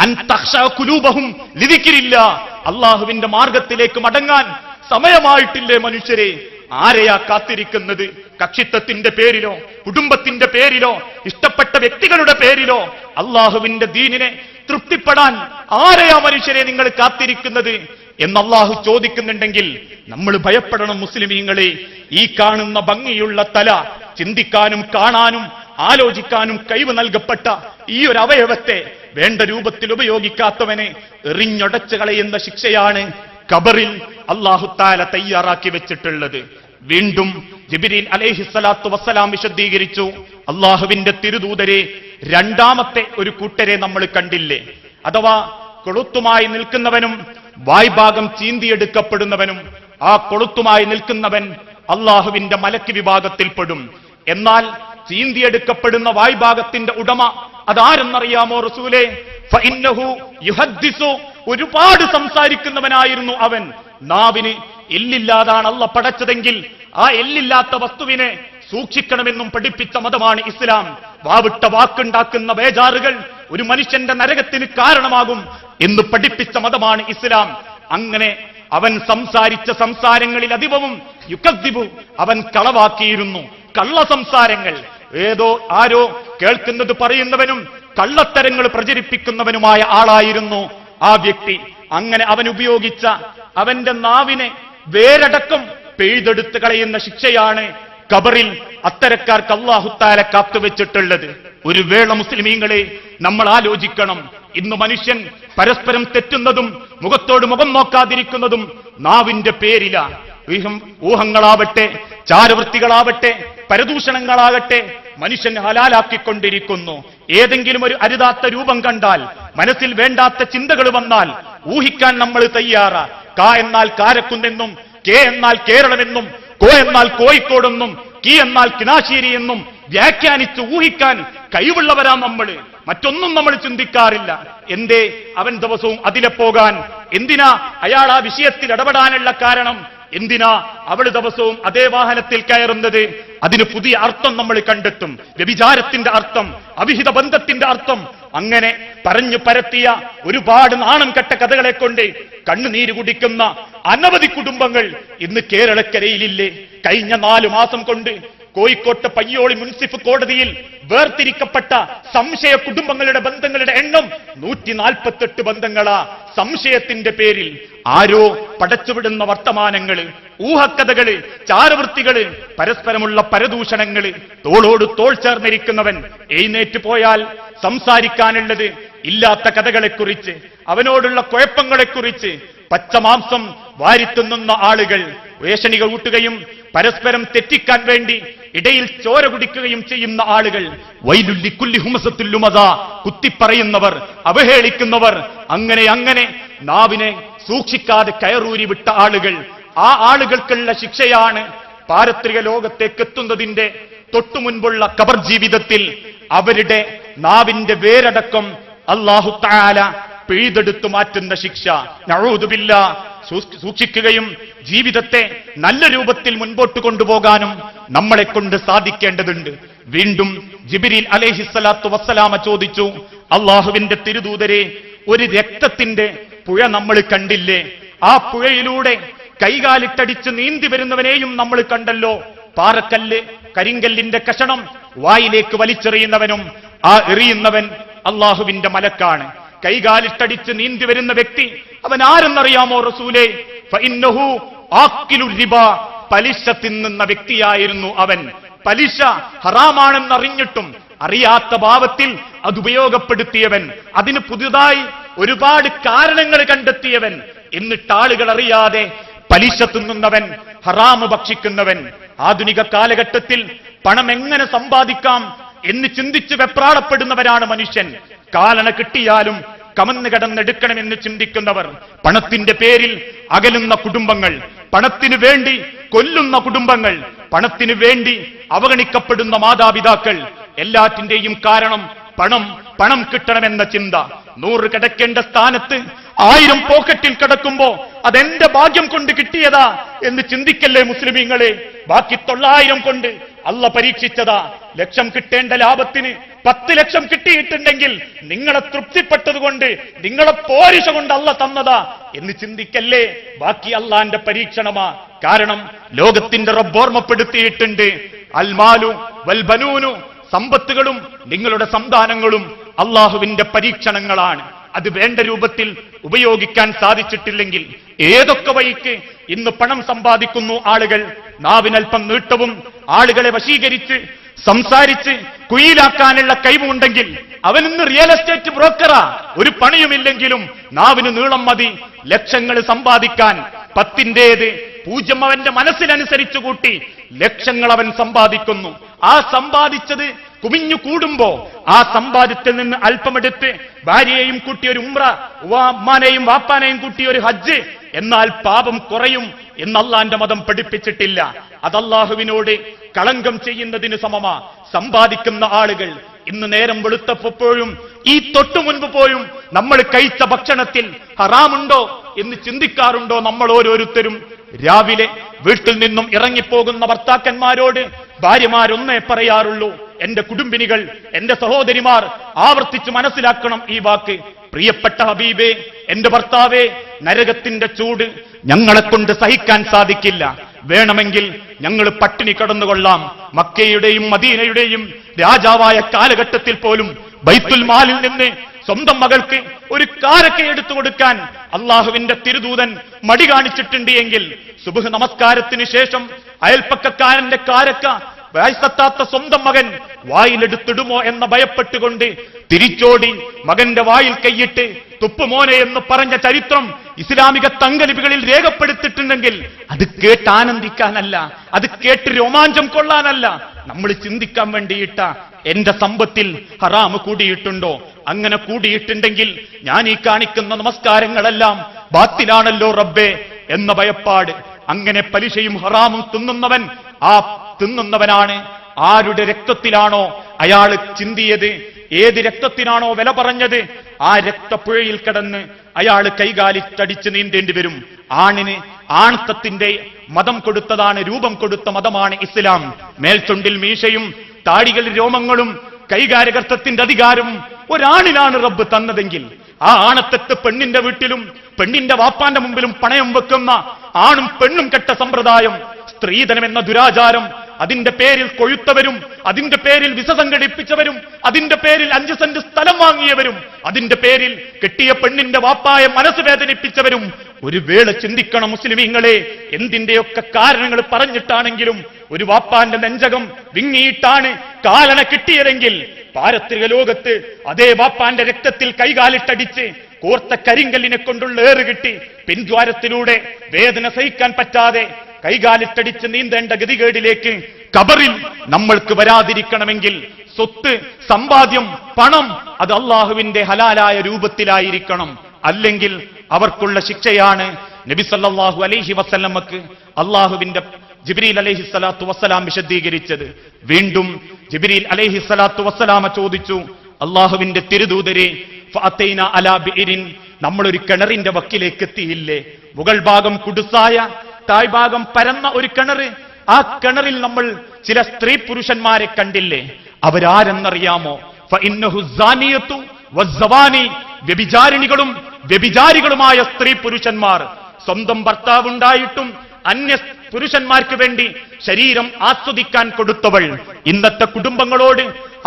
അൻ തഖ്ശഅ ഖുലൂബഹും ലിദിക്രില്ലാ, അല്ലാഹുവിന്റെ മാർഗത്തിലേക്ക് മടങ്ങാൻ സമയമായിട്ടില്ലേ മനുഷ്യരെ? ആരെയാ കാത്തിരിക്കുന്നത്? കക്ഷിത്വത്തിന്റെ പേരിലോ കുടുംബത്തിന്റെ പേരിലോ ഇഷ്ടപ്പെട്ട വ്യക്തികളുടെ പേരിലോ അള്ളാഹുവിന്റെ ദീനിനെ തൃപ്തിപ്പെടാൻ ആരെയാ മനുഷ്യരെ നിങ്ങൾ കാത്തിരിക്കുന്നത് എന്ന് അള്ളാഹു ചോദിക്കുന്നുണ്ടെങ്കിൽ നമ്മൾ ഭയപ്പെടണം മുസ്ലിമീങ്ങളെ. ഈ കാണുന്ന ഭംഗിയുള്ള തല, ചിന്തിക്കാനും കാണാനും ആലോചിക്കാനും കഴിവ് നൽകപ്പെട്ട ഈ ഒരു അവയവത്തെ വേണ്ട രൂപത്തിൽ ഉപയോഗിക്കാത്തവനെ എറിഞ്ഞൊടച്ചു കളയുന്ന ശിക്ഷയാണ് ഖബറിൽ അല്ലാഹു തആല തയ്യാറാക്കി വെച്ചിട്ടുള്ളത്. വീണ്ടും ജിബ്രീൽ അലൈഹിസ്സലാത്തു വസ്സലാം വിശദീകരിച്ചു, അള്ളാഹുവിന്റെ തിരുദൂതരെ രണ്ടാമത്തെ ഒരു കൂട്ടരെ നമ്മൾ കണ്ടില്ലേ? അഥവാ കൊളുത്തുമായി നിൽക്കുന്നവനും വായ്ഭാഗം ചീന്തിയെടുക്കപ്പെടുന്നവനും. ആ കൊളുത്തുമായി നിൽക്കുന്നവൻ അള്ളാഹുവിന്റെ മലക്ക് വിഭാഗത്തിൽപ്പെടും. എന്നാൽ ചീന്തിയെടുക്കപ്പെടുന്ന വായ്ഭാഗത്തിന്റെ ഉടമ അതാരെന്നറിയാമോ റസൂലേ? ഫഇന്നഹു യുഹദ്ദിസു, ഒരുപാട് സംസാരിക്കുന്നവനായിരുന്നു അവൻ. നാവിന് എല്ലില്ലാതാണ് അള്ള പടച്ചതെങ്കിൽ ആ എല്ലില്ലാത്ത വസ്തുവിനെ സൂക്ഷിക്കണമെന്നും പഠിപ്പിച്ച മതമാണ് ഇസ്ലാം. വാവിട്ട വാക്കുണ്ടാക്കുന്ന ബേജാറുകൾ ഒരു മനുഷ്യന്റെ നരകത്തിന് കാരണമാകും എന്ന് പഠിപ്പിച്ച മതമാണ് ഇസ്ലാം. അങ്ങനെ അവൻ സംസാരിച്ച സംസാരങ്ങളിൽ അധികവും യുകദ്ദിബു, അവൻ കളവാക്കിയിരുന്നു. കള്ള സംസാരങ്ങൾ, ആരോ കേൾക്കുന്നത് പറയുന്നവനും കള്ളത്തരങ്ങൾ പ്രചരിപ്പിക്കുന്നവനുമായ ആളായിരുന്നു ആ വ്യക്തി. അങ്ങനെ അവൻ ഉപയോഗിച്ച അവന്റെ നാവിനെ വേരടക്കം പെയ്തെടുത്ത് കളയുന്ന ശിക്ഷയാണ് ഖബറിൽ അത്തരക്കാർക്ക് അല്ലാഹു തആല കാത്തുവെച്ചിട്ടുള്ളത്. ഒരു വേള മുസ്ലിമീങ്ങളെ നമ്മൾ ആലോചിക്കണം. ഇന്ന് മനുഷ്യൻ പരസ്പരം തെറ്റുന്നതും മുഖത്തോട് മുഖം നോക്കാതിരിക്കുന്നതും നാവിന്റെ പേരിലാ. ഊഹങ്ങളാവട്ടെ, ചാരവൃത്തികളാവട്ടെ, പരദൂഷണങ്ങളാകട്ടെ മനുഷ്യൻ ഹലാലാക്കിക്കൊണ്ടിരിക്കുന്നു. ഏതെങ്കിലും ഒരു അരുതാത്ത രൂപം കണ്ടാൽ, മനസ്സിൽ വേണ്ടാത്ത ചിന്തകൾ വന്നാൽ ഊഹിക്കാൻ നമ്മൾ തയ്യാറാ. ക എന്നാൽ കാരക്കുന്നെന്നും, കെ എന്നാൽ കേരളമെന്നും, കോ എന്നാൽ കോഴിക്കോടെന്നും, കി എന്നാൽ കിനാശേരി എന്നും വ്യാഖ്യാനിച്ച് ഊഹിക്കാൻ കഴിവുള്ളവരാ നമ്മൾ. മറ്റൊന്നും നമ്മൾ ചിന്തിക്കാറില്ല. എന്തേ അവൻ ദിവസവും അതിലെ പോകാൻ? എന്തിനാ അയാൾ ആ വിഷയത്തിൽ ഇടപെടാനുള്ള കാരണം? എന്തിനാ അവൾ ദിവസവും അതേ വാഹനത്തിൽ കയറുന്നത്? അതിന് പുതിയ അർത്ഥം നമ്മൾ കണ്ടെത്തും. വ്യഭിചാരത്തിന്റെ അർത്ഥം, അവിഹിത ബന്ധത്തിന്റെ അർത്ഥം. അങ്ങനെ പറഞ്ഞു പരത്തിയ ഒരുപാട് നാണം കെട്ട കഥകളെ കൊണ്ട് കണ്ണുനീര് കുടിക്കുന്ന അനവധി കുടുംബങ്ങൾ ഇന്ന് കേരളക്കരയിലില്ലേ? കഴിഞ്ഞ 4 മാസം കൊണ്ട് കോഴിക്കോട്ടെ പയ്യോളി മുനിസിപ്പൽ കോടതിയിൽ വേർതിരിക്കപ്പെട്ട സംശയ കുടുംബങ്ങളുടെ ബന്ധങ്ങളുടെ എണ്ണം 148 ബന്ധങ്ങളാ. സംശയത്തിന്റെ പേരിൽ ആരോ പടച്ചുവിടുന്ന വർത്തമാനങ്ങള്, ഊഹക്കഥകള്, ചാരവൃത്തികള്, പരസ്പരമുള്ള പരദൂഷണങ്ങള്. തോളോട് തോൾ ചേർന്നിരിക്കുന്നവൻ എഴുന്നേറ്റ് പോയാൽ സംസാരിക്കാനുള്ളത് ഇല്ലാത്ത കഥകളെക്കുറിച്ച്, അവനോടുള്ള കുഴപ്പങ്ങളെക്കുറിച്ച്. പച്ചമാംസം വാരിത്തുന്നുന്ന ആളുകൾ വേഷണികൾ ഊട്ടുകയും പരസ്പരം തെറ്റിക്കാൻ വേണ്ടി ഇടയിൽ ചോര കുടിക്കുകയും ചെയ്യുന്ന ആളുകൾ. വൈലുല്ലി കുല്ലി ഹുമസത്തുൽ ലുമസ, കുത്തിപ്പറയുന്നവർ, അവഹേളിക്കുന്നവർ. അങ്ങനെ നാവിനെ സൂക്ഷിക്കാതെ കയറൂരി വിട്ട ആളുകൾ. ആ ആളുകൾക്കുള്ള ശിക്ഷയാണ് പാരത്രിക ലോകത്തേക്ക് എത്തുന്നതിന്റെ തൊട്ടുമുൻപുള്ള ഖബർ ജീവിതത്തിൽ അവരുടെ നാവിന്റെ വേരടക്കം അല്ലാഹു തആല പിഴുതെടുത്തു മാറ്റുന്ന ശിക്ഷ. നഊദു ബില്ലാഹ്. സൂക്ഷിക്കുകയും ജീവിതത്തെ നല്ല രൂപത്തിൽ മുൻപോട്ട് കൊണ്ടുപോകാനും നമ്മളെ കൊണ്ട് സാധിക്കേണ്ടതുണ്ട്. വീണ്ടും ജിബ്രീൽ അലൈഹിസ്സലാത്തു വസ്സലാമ ചോദിച്ചു, അള്ളാഹുവിന്റെ തിരുദൂതരെ, ഒരു രക്തത്തിന്റെ പുഴ നമ്മൾ കണ്ടില്ലേ? ആ പുഴയിലൂടെ കൈകാലിട്ടടിച്ച് നീന്തി വരുന്നവനെയും നമ്മൾ കണ്ടല്ലോ. പാറക്കല്ല്, കരിങ്കല്ലിന്റെ കഷണം വായിലേക്ക് വലിച്ചെറിയുന്നവനും ആ എറിയുന്നവൻ അള്ളാഹുവിന്റെ മലക്കാണ്. കൈകാലിട്ടടിച്ച് നീന്തി വരുന്ന വ്യക്തി അവൻ ആരെന്നറിയാമോ റസൂലേ? ഫഇന്നഹു ആക്കിലുർ റിബ, പലിശ തിന്നുന്ന വ്യക്തിയായിരുന്നു അവൻ. പലിശ ഹറാമാണെന്നറിഞ്ഞിട്ടും അറിയാത്ത ഭാവത്തിൽ അത് ഉപയോഗപ്പെടുത്തിയവൻ, അതിന് പുതുതായി ഒരുപാട് കാരണങ്ങൾ കണ്ടെത്തിയവൻ. എന്നിട്ട് ആളുകൾ അറിയാതെ പലിശ തിന്നുന്നവൻ, ഹറാമ് ഭക്ഷിക്കുന്നവൻ. ആധുനിക കാലഘട്ടത്തിൽ പണം എങ്ങനെ സമ്പാദിക്കാം എന്ന് ചിന്തിച്ച് വെപ്രാളപ്പെടുന്നവരാണ് മനുഷ്യൻ. കാലണ കിട്ടിയാലും കമന്ന് കടന്നെടുക്കണമെന്ന് ചിന്തിക്കുന്നവർ, പണത്തിന്റെ പേരിൽ അകലുന്ന കുടുംബങ്ങൾ, പണത്തിനു വേണ്ടി കൊല്ലുന്ന കുടുംബങ്ങൾ, പണത്തിനു വേണ്ടി അവഗണിക്കപ്പെടുന്ന മാതാപിതാക്കൾ. എല്ലാറ്റിന്റെയും കാരണം പണം കിട്ടണമെന്ന ചിന്ത. 100 കിടക്കേണ്ട സ്ഥാനത്ത് 1000 പോക്കറ്റിൽ കിടക്കുമ്പോ അതെന്റെ ഭാഗ്യം കൊണ്ട് കിട്ടിയതാ എന്ന് ചിന്തിക്കല്ലേ മുസ്ലിമീങ്ങളെ? ബാക്കി 900 കൊണ്ട് അള്ള പരീക്ഷിച്ചതാ. ലക്ഷം കിട്ടേണ്ട ലാഭത്തിന് 10 ലക്ഷം കിട്ടിയിട്ടുണ്ടെങ്കിൽ നിങ്ങളെ തൃപ്തിപ്പെട്ടതുകൊണ്ട്, നിങ്ങളെ പോരിശ കൊണ്ട് അള്ള തന്നതാ എന്ന് ചിന്തിക്കല്ലേ? ബാക്കി അള്ളാന്റെ പരീക്ഷണമാ. കാരണം ലോകത്തിന്റെ റബ്ബ് ഓർമ്മപ്പെടുത്തിയിട്ടുണ്ട്, അൽമാലു വൽ ബനൂനു, സമ്പത്തുകളും നിങ്ങളുടെ സന്താനങ്ങളും അള്ളാഹുവിന്റെ പരീക്ഷണങ്ങളാണ്. അത് വേണ്ട രൂപത്തിൽ ഉപയോഗിക്കാൻ സാധിച്ചിട്ടില്ലെങ്കിൽ ഏതൊക്കെ വഴിക്ക് ഇന്ന് പണം സമ്പാദിക്കുന്നു ആളുകൾ. നാവിനൽപ്പം നീട്ടവും ആളുകളെ വശീകരിച്ച് സംസാരിച്ച് കുയിലാക്കാനുള്ള കഴിവുണ്ടെങ്കിൽ അവൻ ഇന്ന് റിയൽ എസ്റ്റേറ്റ് ബ്രോക്കറാ. ഒരു പണിയുമില്ലെങ്കിലും നാവിന് നീളം മതി ലക്ഷങ്ങൾ സമ്പാദിക്കാൻ. 10ന്റേത് 0 അവന്റെ മനസ്സിനനുസരിച്ച് കൂട്ടി ലക്ഷങ്ങൾ അവൻ സമ്പാദിക്കുന്നു. ആ സമ്പാദിച്ചത് കുമിഞ്ഞു കൂടുമ്പോ ആ സമ്പാദ്യത്തിൽ നിന്ന് അല്പമെടുത്ത് ഭാര്യയെയും കൂട്ടി ഒരു ഉംറ, ഉമ്മാനെയും വാപ്പാനെയും കൂട്ടി ഒരു ഹജ്ജ്, എന്നാൽ പാപം കുറയും എന്ന് അള്ളാന്റെ മതം പഠിപ്പിച്ചിട്ടില്ല. അതല്ലാഹുവിനോട് കളങ്കം ചെയ്യുന്നതിന് സമമാ. സമ്പാദിക്കുന്ന ആളുകൾ ഇന്ന് നേരം വെളുത്തപ്പോഴും ഈ തൊട്ടു മുൻപ് പോയും നമ്മൾ കഴിച്ച ഭക്ഷണത്തിൽ ഹറാമുണ്ടോ എന്ന് ചിന്തിക്കാറുണ്ടോ നമ്മൾ ഓരോരുത്തരും? രാവിലെ വീട്ടിൽ നിന്നും ഇറങ്ങിപ്പോകുന്ന ഭർത്താക്കന്മാരോട് ഭാര്യമാരൊന്നേ പറയാറുള്ളൂ, എന്റെ കുടുംബിനികൾ, എന്റെ സഹോദരിമാർ ആവർത്തിച്ച് മനസ്സിലാക്കണം ഈ വാക്ക്. പ്രിയപ്പെട്ട ഹബീബേ, എന്റെ ഭർത്താവേ, നരകത്തിന്റെ ചൂട് ഞങ്ങളെ കൊണ്ട് സഹിക്കാൻ സാധിക്കില്ല. വേണമെങ്കിൽ ഞങ്ങൾ പട്ടിണി കടന്നുകൊള്ളാം. മക്കയുടെയും മദീനയുടെയും രാജാവായ കാലഘട്ടത്തിൽ പോലും ബൈത്തുൽ മാലിൽ നിന്ന് സ്വന്തം മകൾക്ക് ഒരു കാരക്ക എടുത്തു കൊടുക്കാൻ അള്ളാഹുവിന്റെ തിരുദൂതൻ മടി കാണിച്ചിട്ടുണ്ട് എങ്കിൽ സുബ്ഹ് നമസ്കാരത്തിന് ശേഷം അയൽപ്പക്കക്കാരന്റെ കാരക്ക വയസ്സെത്താത്ത സ്വന്തം മകൻ വായിലെടുത്തിടുമോ എന്ന ഭയപ്പെട്ടുകൊണ്ട് തിരിച്ചോടി മകന്റെ വായിൽ കൈയിട്ട് തുപ്പുമോനെ എന്ന് പറഞ്ഞ ചരിത്രം ഇസ്ലാമിക തങ്കലിപികളിൽ രേഖപ്പെടുത്തിയിട്ടുണ്ടെങ്കിൽ അത് കേട്ട് ആനന്ദിക്കാനല്ല, അത് കേട്ട് രോമാഞ്ചം കൊള്ളാനല്ല, നമ്മൾ ചിന്തിക്കാൻ വേണ്ടിയിട്ട എന്റെ സമ്പത്തിൽ ഹറാമ് കൂടിയിട്ടുണ്ടോ? അങ്ങനെ കൂടിയിട്ടുണ്ടെങ്കിൽ ഞാൻ ഈ കാണിക്കുന്ന നമസ്കാരങ്ങളെല്ലാം ബാത്തിലാണല്ലോ റബ്ബേ എന്ന ഭയപ്പാട്. അങ്ങനെ പലിശയും ഹറാമും തിന്നുന്നവൻ ആ തിന്നുന്നവനാണ് ആരുടെ രക്തത്തിലാണോ അയാൾ ചിന്തിയത്, ഏത് രക്തത്തിനാണോ വില പറഞ്ഞത്, ആ രക്തപ്പുഴയിൽ കിടന്ന് അയാൾ കൈകാലിട്ടടിച്ച് നീന്തേണ്ടി വരും. ആണിന് ആൺത്തത്തിന്റെ മതം കൊടുത്തതാണ്, രൂപം കൊടുത്ത മതമാണ് ഇസ്ലാം. മേൽചുണ്ടിൽ മീശയും താടികളിൽ രോമങ്ങളും കൈകാര്യകർത്തത്തിന്റെ അധികാരവും ഒരാണിനാണ് റബ്ബ് തന്നതെങ്കിൽ ആ ആണത്തത്ത് പെണ്ണിന്റെ വീട്ടിലും പെണ്ണിന്റെ വാപ്പാന്റെ മുമ്പിലും പണയം വെക്കുന്ന ആണും പെണ്ണും കെട്ട സമ്പ്രദായം, സ്ത്രീധനം എന്ന ദുരാചാരം, അതിന്റെ പേരിൽ കൊഴുത്തവരും അതിന്റെ പേരിൽ വിസ സംഘടിപ്പിച്ചവരും അതിന്റെ പേരിൽ 5 സെന്റ് സ്ഥലം വാങ്ങിയവരും അതിന്റെ പേരിൽ കെട്ടിയ പെണ്ണിന്റെ വാപ്പായ മനസ്സ് വേദനിപ്പിച്ചവരും ഒരു വേള ചിന്തിക്കണം മുസ്ലിമീങ്ങളെ. എന്തിന്റെയൊക്കെ കാരണങ്ങൾ പറഞ്ഞിട്ടാണെങ്കിലും ഒരു വാപ്പാന്റെ നെഞ്ചകം വിങ്ങിയിട്ടാണ് കാലണ കിട്ടിയതെങ്കിൽ പാരത്രിക ലോകത്ത് അതേ വാപ്പാന്റെ രക്തത്തിൽ കൈകാലിട്ടടിച്ച് കോർത്ത കരിങ്കല്ലിനെ കൊണ്ടുള്ള ഏറ് കിട്ടി പിൻദ്വാരത്തിലൂടെ വേദന സഹിക്കാൻ പറ്റാതെ കൈകാലിട്ടടിച്ച് നീന്തേണ്ട ഗതികേടിലേക്ക് ഖബറിൽ നമ്മൾക്ക് വരാതിരിക്കണമെങ്കിൽ സ്വത്ത്, സമ്പാദ്യം, പണം അത് അള്ളാഹുവിന്റെ ഹലാലായ രൂപത്തിലായിരിക്കണം. അല്ലെങ്കിൽ അവർക്കുള്ള ശിക്ഷയാണ് നബി സല്ലല്ലാഹു അലൈഹി വസല്ലമക്ക് അള്ളാഹുവിന്റെ ജിബ്രീൽ അലൈഹിസ്സലാത്തു വസ്സലാം വിശദീകരിച്ചത്. വീണ്ടും ജിബ്രീൽ അലൈഹിസ്സലാത്തു വസ്സലാമ ചോദിച്ചു, അള്ളാഹുവിന്റെ തിരുദൂതരെ, ഫഅതൈന അലാ ബിഇരിൻ, നമ്മളൊരു കിണറിന്റെ വക്കിലേക്ക് എത്തിയില്ലേ? മുകൾ ഭാഗം കുടുസായ, താഴ്ഭാഗം പരന്ന ഒരു കിണർ. ആ കിണറിൽ നമ്മൾ ചില സ്ത്രീ പുരുഷന്മാരെ കണ്ടില്ലേ? അവരാരെന്നറിയാമോ? ഫഇന്നഹു സാനിയത്തു വസ്സവാനി, വ്യഭിചാരിണികളും വ്യഭിചാരികളുമായ സ്ത്രീ പുരുഷന്മാർ. സ്വന്തം ഭർത്താവുണ്ടായിട്ടും അന്യ പുരുഷന്മാർക്ക് വേണ്ടി ശരീരം ആസ്വദിക്കാൻ കൊടുത്തവൾ. ഇന്നത്തെ കുടുംബങ്ങളോട്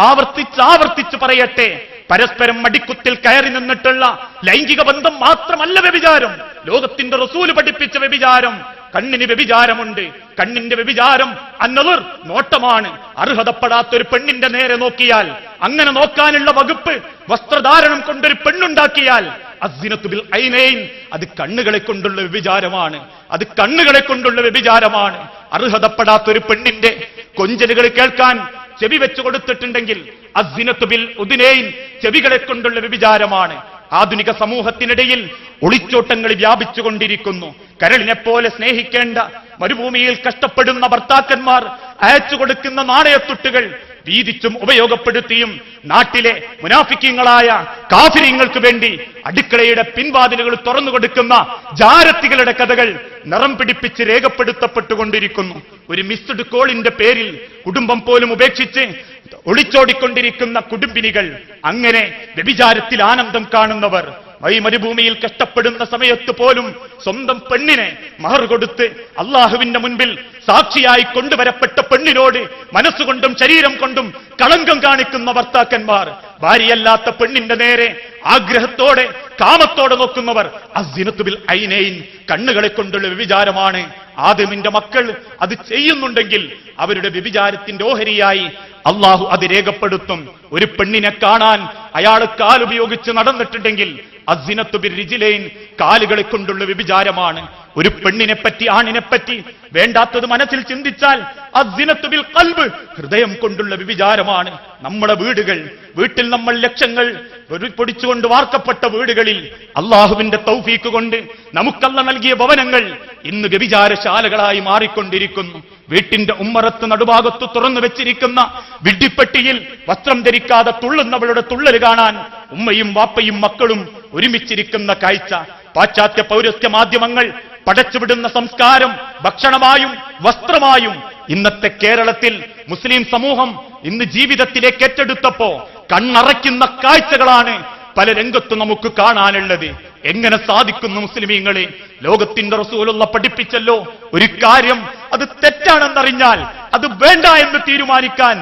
ആവർത്തിച്ച് പറയട്ടെ, പരസ്പരം മടിക്കുത്തിൽ കയറി നിന്നിട്ടുള്ള ലൈംഗിക ബന്ധം മാത്രമല്ല വ്യഭിചാരം. ലോകത്തിന്റെ റസൂല് പഠിപ്പിച്ച വ്യഭിചാരം. കണ്ണിന് വ്യഭിചാരമുണ്ട്. കണ്ണിന്റെ വ്യഭിചാരം അന്നവർ നോട്ടമാണ്. അർഹതപ്പെടാത്തൊരു പെണ്ണിന്റെ നേരെ നോക്കിയാൽ, അങ്ങനെ നോക്കാനുള്ള വകുപ്പ് വസ്ത്രധാരണം കൊണ്ടൊരു പെണ്ണുണ്ടാക്കിയാൽ അസ്സിനത്തു ബിൽ ഐനൈൻ, അത് കണ്ണുകളെ കൊണ്ടുള്ള വ്യഭിചാരമാണ്. അത് കണ്ണുകളെ കൊണ്ടുള്ള വ്യഭിചാരമാണ്. അർഹതപ്പെടാത്തൊരു പെണ്ണിന്റെ കൊഞ്ചലുകൾ കേൾക്കാൻ ചെവി വെച്ചു കൊടുത്തിട്ടുണ്ടെങ്കിൽ അസ്സിനത്തു ബിൽ ഉദ്നൈൻ, ചെവികളെ കൊണ്ടുള്ള വ്യഭിചാരമാണ്. ആധുനിക സമൂഹത്തിനിടയിൽ ഒളിച്ചോട്ടങ്ങൾ വ്യാപിച്ചുകൊണ്ടിരിക്കുന്നു. കരളിനെ പോലെ സ്നേഹിക്കേണ്ട മരുഭൂമിയിൽ കഷ്ടപ്പെടുന്ന ഭർത്താക്കന്മാർ അയച്ചു കൊടുക്കുന്ന നാണയത്തുട്ടുകൾ വീതിച്ചും ഉപയോഗപ്പെടുത്തിയും നാട്ടിലെ മുനാഫിക്കീങ്ങളായ കാഫിരീങ്ങൾക്ക് വേണ്ടി അടുക്കളയുടെ പിൻവാതിലുകൾ തുറന്നു കൊടുക്കുന്ന ജാരത്തികളുടെ കഥകൾ നിറം പിടിപ്പിച്ച് രേഖപ്പെടുത്തപ്പെട്ടുകൊണ്ടിരിക്കുന്നു. ഒരു മിസ്ഡ് കോളിന്റെ പേരിൽ കുടുംബം പോലും ഉപേക്ഷിച്ച് ഒളിച്ചോടിക്കൊണ്ടിരിക്കുന്ന കുടുംബിനികൾ, അങ്ങനെ വ്യഭിചാരത്തിൽ ആനന്ദം കാണുന്നവർ, ഈ മരുഭൂമിയിൽ കഷ്ടപ്പെടുന്ന സമയത്ത് പോലും സ്വന്തം പെണ്ണിനെ മഹർ കൊടുത്ത് അള്ളാഹുവിന്റെ മുൻപിൽ സാക്ഷിയായി കൊണ്ടുവരപ്പെട്ട പെണ്ണിനോട് മനസ്സുകൊണ്ടും ശരീരം കൊണ്ടും കളങ്കം കാണിക്കുന്ന ഭർത്താക്കന്മാർ, ഭാര്യയല്ലാത്ത പെണ്ണിന്റെ നേരെ ആഗ്രഹത്തോടെ കാമത്തോടെ നോക്കുന്നവർ, അസ്സിനത്തു ബിൽ ഐനൈൻ, കണ്ണുകളെ കൊണ്ടുള്ള വ്യഭിചാരമാണ്. ആദമിന്റെ മക്കൾ അത് ചെയ്യുന്നുണ്ടെങ്കിൽ അവരുടെ വ്യഭിചാരത്തിന്റെ ഓഹരിയായി അള്ളാഹു അത് രേഖപ്പെടുത്തും. ഒരു പെണ്ണിനെ കാണാൻ അയാൾ കാലുപയോഗിച്ച് നടന്നിട്ടുണ്ടെങ്കിൽ അസ്സിനത്തു ബിൽ റിജ്ലൈൻ, കാലുകളെ കൊണ്ടുള്ള വ്യഭിചാരമാണ്. ഒരു പെണ്ണിനെ പറ്റി, ആണിനെ പറ്റി വേണ്ടാത്തത് മനസ്സിൽ ചിന്തിച്ചാൽ അസ്സിനത്തു ബിൽ ഖൽബ്, ഹൃദയം കൊണ്ടുള്ള വ്യഭിചാരമാണ്. നമ്മുടെ വീട്ടിൽ നമ്മൾ ലക്ഷങ്ങൾ പൊടിച്ചുകൊണ്ട് വാർക്കപ്പെട്ട വീടുകളിൽ അള്ളാഹുവിന്റെ തൗഫീക്ക് കൊണ്ട് നമുക്കല്ല നൽകിയ ഭവനങ്ങൾ ഇന്ന് വ്യഭിചാരശാലകളായി മാറിക്കൊണ്ടിരിക്കുന്നു. വീട്ടിന്റെ ഉമ്മറത്ത് നടുഭാഗത്ത് തുറന്നു വെച്ചിരിക്കുന്ന വിഡ്ഢിപ്പെട്ടിയിൽ വസ്ത്രം ധരിക്കാതെ തുള്ളുന്നവളുടെ തുള്ളൽ കാണാൻ ഉമ്മയും വാപ്പയും മക്കളും ഒരുമിച്ചിരിക്കുന്ന കാഴ്ച. പാശ്ചാത്യ പൗരസ്ത്യ മാധ്യമങ്ങൾ പടച്ചുവിടുന്ന സംസ്കാരം ഭക്ഷണമായും വസ്ത്രമായും ഇന്നത്തെ കേരളത്തിൽ മുസ്ലിം സമൂഹം ഇന്ന് ജീവിതത്തിലേക്ക് ഏറ്റെടുത്തപ്പോ കണ്ണറയ്ക്കുന്ന കാഴ്ചകളാണ് പല രംഗത്തും നമുക്ക് കാണാനുള്ളത്. എങ്ങനെ സാധിക്കുന്നു മുസ്ലിമീങ്ങളെ? ലോകത്തിന്റെ റസൂലുള്ള പഠിപ്പിച്ചല്ലോ ഒരു കാര്യം, അത് തെറ്റാണെന്നറിഞ്ഞാൽ അത് വേണ്ട എന്ന് തീരുമാനിക്കാൻ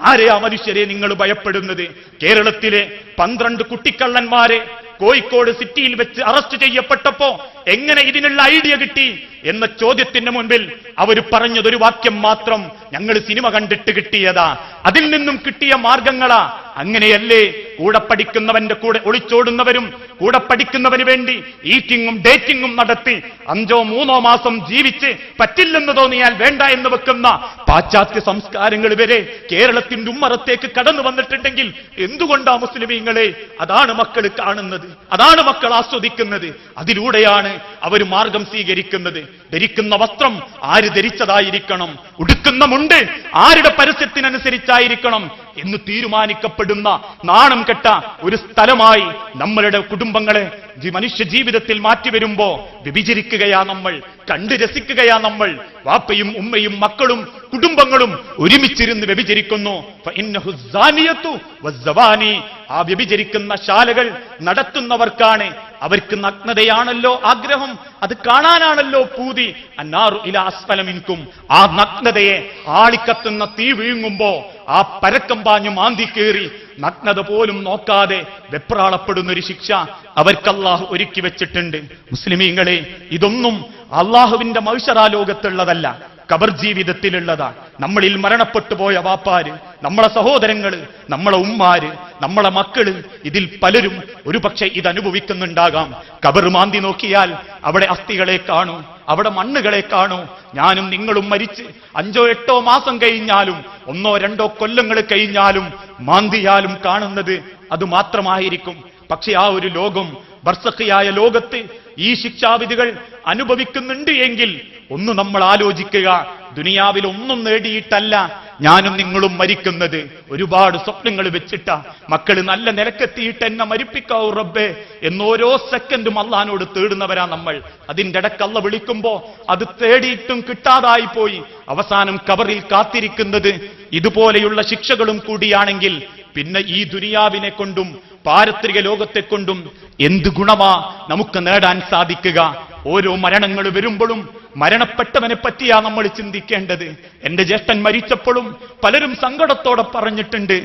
ആരെയാ മനുഷ്യരെ നിങ്ങൾ ഭയപ്പെടുന്നത്? കേരളത്തിലെ 12 കുട്ടിക്കള്ളന്മാരെ കോഴിക്കോട് സിറ്റിയിൽ വെച്ച് അറസ്റ്റ് ചെയ്യപ്പെട്ടപ്പോ എങ്ങനെ ഇതിനുള്ള ഐഡിയ കിട്ടി? എന്ന ചോദ്യത്തിന്റെ മുൻപിൽ അവർ പറഞ്ഞതൊരു വാക്യം മാത്രം, ഞങ്ങൾ സിനിമ കണ്ടിട്ട് കിട്ടിയതാ, അതിൽ നിന്നും കിട്ടിയ മാർഗങ്ങളാ. അങ്ങനെയല്ലേ കൂടെ പഠിക്കുന്നവന്റെ കൂടെ ഒളിച്ചോടുന്നവരും കൂടെ പഠിക്കുന്നവന് വേണ്ടി ഈറ്റിങ്ങും ഡേറ്റിങ്ങും നടത്തി 5-3 മാസം ജീവിച്ച് പറ്റില്ലെന്ന് തോന്നിയാൽ വേണ്ട എന്ന് വെക്കുന്ന പാശ്ചാത്യ സംസ്കാരങ്ങൾ വരെ കേരളത്തിന്റെ ഉമ്മറത്തേക്ക് കടന്നു വന്നിട്ടുണ്ടെങ്കിൽ എന്തുകൊണ്ടാ മുസ്ലിമീങ്ങളെ? അതാണ് മക്കൾ കാണുന്നത്, അതാണ് മക്കൾ ആസ്വദിക്കുന്നത്, അതിലൂടെയാണ് അവർ മാർഗം സ്വീകരിക്കുന്നത്. ധരിക്കുന്ന വസ്ത്രം ആര് ധരിച്ചതായിരിക്കണം, ഉടുക്കുന്ന മുണ്ട് ആരുടെ പരസ്യത്തിനനുസരിച്ചായിരിക്കണം എന്ന് തീരുമാനിക്കപ്പെടുന്ന നാണം കെട്ട ഒരു സ്ഥലമായി നമ്മളുടെ കുടുംബങ്ങളെ മനുഷ്യ ജീവിതത്തിൽ മാറ്റിവരുമ്പോ വ്യഭിചരിക്കുകയാ നമ്മൾ, കണ്ടു രസിക്കുകയാ നമ്മൾ. വാപ്പയും ഉമ്മയും മക്കളും കുടുംബങ്ങളും ഒരുമിച്ചിരുന്ന് വ്യഭിചരിക്കുന്നു. ആ വ്യഭിചരിക്കുന്ന ശാലകൾ നടത്തുന്നവർക്കാണ്, അവർക്ക് നഗ്നതയാണല്ലോ ആഗ്രഹം, അത് കാണാനാണല്ലോ പൂതി. അന്നാറു ഇലാ അസ്ഫല മിൻകും, ആ നഗ്നതയെ ആളിക്കത്തുന്ന തീ വീങ്ങുമ്പോ ആ പരക്കം പാഞ്ഞു മാന്തി കയറി നഗ്നത പോലും നോക്കാതെ വെപ്രാളപ്പെടുന്നൊരു ശിക്ഷ അവർക്ക് അല്ലാഹു ഒരുക്കി വെച്ചിട്ടുണ്ട്. മുസ്ലിമീങ്ങളെ, ഇതൊന്നും അള്ളാഹുവിന്റെ മഹ്ശറാ ലോകത്തുള്ളതല്ല, ഖബർ ജീവിതത്തിലുള്ളതാ. നമ്മളിൽ മരണപ്പെട്ടു പോയ വാപ്പാര്, നമ്മളെ സഹോദരങ്ങള്, നമ്മളെ ഉമ്മാര്, നമ്മളെ മക്കള്, ഇതിൽ പലരും ഒരുപക്ഷെ ഇതനുഭവിക്കുന്നുണ്ടാകാം. ഖബർ മാന്തി നോക്കിയാൽ അവിടെ അസ്ഥികളെ കാണൂ, അവിടെ മണ്ണുകളെ കാണൂ. ഞാനും നിങ്ങളും മരിച്ച് 5-8 മാസം കഴിഞ്ഞാലും 1-2 കൊല്ലങ്ങൾ കഴിഞ്ഞാലും മാന്തിയാലും കാണുന്നത് അത് മാത്രമായിരിക്കും. പക്ഷെ ആ ഒരു ലോകം, ബർസഖിയായ ലോകത്ത് ഈ ശിക്ഷാവിധികൾ അനുഭവിക്കുന്നുണ്ട് എങ്കിൽ ഒന്ന് നമ്മൾ ആലോചിക്കുക. ദുനിയാവിൽ ഒന്നും നേടിയിട്ടല്ല ഞാനും നിങ്ങളും മരിക്കുന്നത്, ഒരുപാട് സ്വപ്നങ്ങൾ വെച്ചിട്ടാ. മക്കള് നല്ല നിലക്കെത്തിയിട്ട് എന്നെ മരിപ്പിക്കാവൂ റബ്ബേ എന്നോരോ സെക്കൻഡും അള്ളാഹിനോട് തേടുന്നവരാ നമ്മൾ. അതിന്റെ ഇടയ്ക്ക് അള്ള വിളിക്കുമ്പോ അത് തേടിയിട്ടും കിട്ടാതായി പോയി. അവസാനം ഖബറിൽ കാത്തിരിക്കുന്നത് ഇതുപോലെയുള്ള ശിക്ഷകളും കൂടിയാണെങ്കിൽ പിന്നെ ഈ ദുനിയാവിനെ കൊണ്ടും പാരത്രിക ലോകത്തെ കൊണ്ടും എന്ത് ഗുണമാ നമുക്ക് നേടാൻ സാധിക്കുക? ഓരോ മരണങ്ങൾ വരുമ്പോഴും മരണപ്പെട്ടവനെ പറ്റിയാ നമ്മൾ ചിന്തിക്കേണ്ടത്. എന്റെ ജ്യേഷ്ഠൻ മരിച്ചപ്പോഴും പലരും സങ്കടത്തോടെ പറഞ്ഞിട്ടുണ്ട്,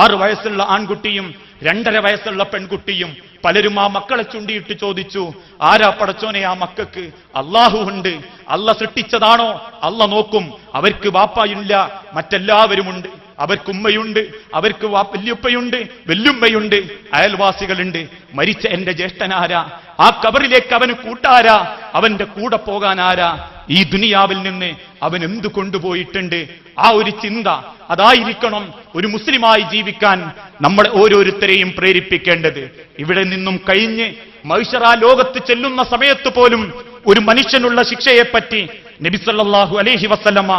6 വയസ്സുള്ള ആൺകുട്ടിയും 2.5 വയസ്സുള്ള പെൺകുട്ടിയും. പലരും ആ മക്കളെ ചൂണ്ടിയിട്ട് ചോദിച്ചു, ആരാ പടച്ചോനെ ആ മക്കൾക്ക്? അള്ളാഹു ഉണ്ട്, അള്ള സൃഷ്ടിച്ചതാണോ? അള്ള നോക്കും. അവർക്ക് വാപ്പായില്ല, മറ്റെല്ലാവരുമുണ്ട്. അവർക്ക് ഉമ്മയുണ്ട്, അവർക്ക് വല്യുപ്പയുണ്ട്, വല്യുമ്മയുണ്ട്, അയൽവാസികളുണ്ട്. മരിച്ച എന്റെ ജ്യേഷ്ഠനാരാ? ആ ഖബറിലേക്ക് അവന് കൂട്ടാരാ? അവന്റെ കൂടെ പോകാനാരാ? ഈ ദുനിയാവിൽ നിന്ന് അവൻ എന്തു കൊണ്ടുപോയിട്ടുണ്ട്? ആ ഒരു ചിന്ത, അതായിരിക്കണം ഒരു മുസ്ലിമായി ജീവിക്കാൻ നമ്മളെ ഓരോരുത്തരെയും പ്രേരിപ്പിക്കേണ്ടത്. ഇവിടെ നിന്നും കഴിഞ്ഞ് മഹ്ശറാ ലോകത്ത് ചെല്ലുന്ന സമയത്ത് പോലും ഒരു മനുഷ്യനുള്ള ശിക്ഷയെപ്പറ്റി നബി സല്ലല്ലാഹു അലൈഹി വസല്ലമ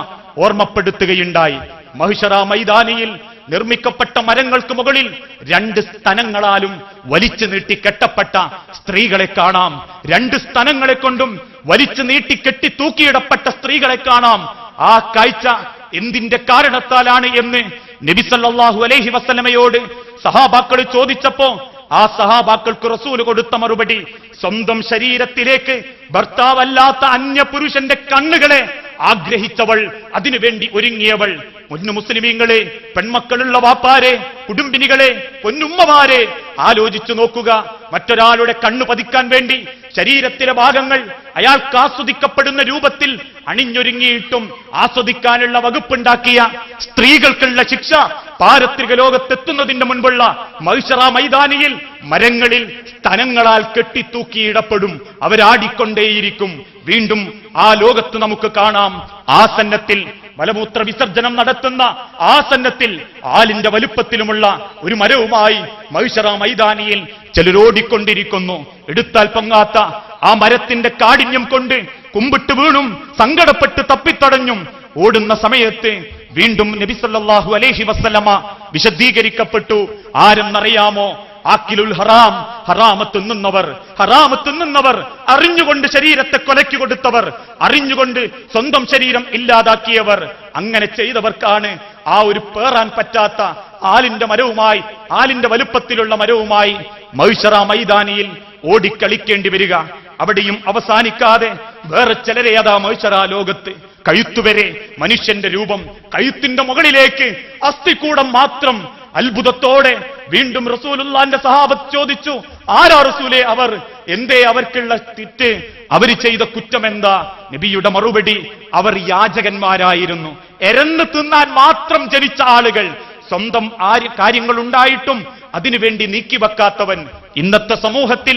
ഓർമ്മപ്പെടുത്തുകയുണ്ടായി. മഹ്ശറാ മൈതാനിയിൽ നിർമ്മിക്കപ്പെട്ട മരങ്ങൾക്ക് മുകളിൽ 2 സ്തനങ്ങളാലും വലിച്ചു നീട്ടി കെട്ടപ്പെട്ട സ്ത്രീകളെ കാണാം. 2 സ്തനങ്ങളെ കൊണ്ടും വലിച്ചു നീട്ടി കെട്ടി തൂക്കിയിടപ്പെട്ട സ്ത്രീകളെ കാണാം. ആ കാഴ്ച എന്തിന്റെ കാരണത്താലാണ് എന്ന് നബി സല്ലല്ലാഹു അലൈഹി വസല്ലമയോട് സഹാബാക്കൾ ചോദിച്ചപ്പോ ആ സഹാബാക്കൾക്ക് റസൂൽ കൊടുത്ത മറുപടി, സ്വന്തം ശരീരത്തിലേക്ക് ഭർത്താവല്ലാത്ത അന്യപുരുഷന്റെ കണ്ണുകളെ ആഗ്രഹിച്ചവൾ, അതിനുവേണ്ടി ഒരുങ്ങിയവൾ. പൊന്നു മുസ്ലിമീങ്ങളെ, പെൺമക്കളുള്ള വാപ്പാരെ, കുടുംബിനികളെ, പൊന്നുമ്മമാരെ, ആലോചിച്ചു നോക്കുക. മറ്റൊരാളുടെ കണ്ണു പതിക്കാൻ വേണ്ടി ശരീരത്തിലെ ഭാഗങ്ങൾ അയാൾക്ക് ആസ്വദിക്കപ്പെടുന്ന രൂപത്തിൽ അണിഞ്ഞൊരുങ്ങിയിട്ടും ആസ്വദിക്കാനുള്ള വകുപ്പുണ്ടാക്കിയ സ്ത്രീകൾക്കുള്ള ശിക്ഷ പാരത്രിക ലോകത്തെത്തുന്നതിന്റെ മുൻപുള്ള മഹ്ശറാ മൈതാനിയിൽ മരങ്ങളിൽ സ്തനങ്ങളാൽ കെട്ടിത്തൂക്കിയിടപ്പെടും. അവരാടിക്കൊണ്ടേയിരിക്കും. വീണ്ടും ആ ലോകത്ത് നമുക്ക് കാണാം, ആസന്നത്തിൽ മലമൂത്ര വിസർജനം നടത്തുന്ന ആസന്നത്തിൽ ആലിന്റെ വലുപ്പത്തിലുമുള്ള ഒരു മരവുമായി മഹ്ശറാ മൈതാനിയിൽ ചിലരോടിക്കൊണ്ടിരിക്കുന്നു. എടുത്താൽ പൊങ്ങാത്ത ആ മരത്തിന്റെ കാഠിന്യം കൊണ്ട് കുമ്പിട്ട് വീണും സങ്കടപ്പെട്ട് തപ്പിത്തടഞ്ഞും ഓടുന്ന സമയത്ത് വീണ്ടും നബി സല്ലല്ലാഹു അലൈഹി വസല്ലമ വിശദീകരിക്കപ്പെട്ടു. ആരെന്നറിയാമോ? ആക്കിലുൽ ഹറാം, ഹറാമ് തിന്നുന്നവർ, അറിഞ്ഞുകൊണ്ട് ശരീരത്തെ കൊലയ്ക്ക് കൊടുത്തവർ, അറിഞ്ഞുകൊണ്ട് സ്വന്തം ശരീരം ഇല്ലാതാക്കിയവർ. അങ്ങനെ ചെയ്തവർക്കാണ് ആ ഒരു പേറാൻ പറ്റാത്ത ആലിന്റെ മരവുമായി, ആലിന്റെ വലുപ്പത്തിലുള്ള മരവുമായി മഹ്ശറാ മൈതാനിയിൽ ഓടിക്കളിക്കേണ്ടി വരിക. അവിടെയും അവസാനിക്കാതെ വേറെ ചിലരെ അതാ മഹ്ശറാ ലോകത്ത് കഴുത്തുവരെ മനുഷ്യന്റെ രൂപം, കഴുത്തിന്റെ മുകളിലേക്ക് അസ്ഥികൂടം മാത്രം അത്ഭുതത്തോടെ വീണ്ടും റസൂലുള്ളാന്റെ സഹാബത്ത് ചോദിച്ചു, ആരാ റസൂലേ അവർ? എന്തേ അവർക്കുള്ള തെറ്റ്? അവര് ചെയ്ത കുറ്റമെന്താ? നബിയുടെ മറുപടി, അവർ യാചകന്മാരായിരുന്നു. എരന്ന് തിന്നാൻ മാത്രം ജനിച്ച ആളുകൾ. സ്വന്തം കാര്യങ്ങൾ ഉണ്ടായിട്ടും അതിനുവേണ്ടി നീക്കിവെക്കാത്തവൻ. ഇന്നത്തെ സമൂഹത്തിൽ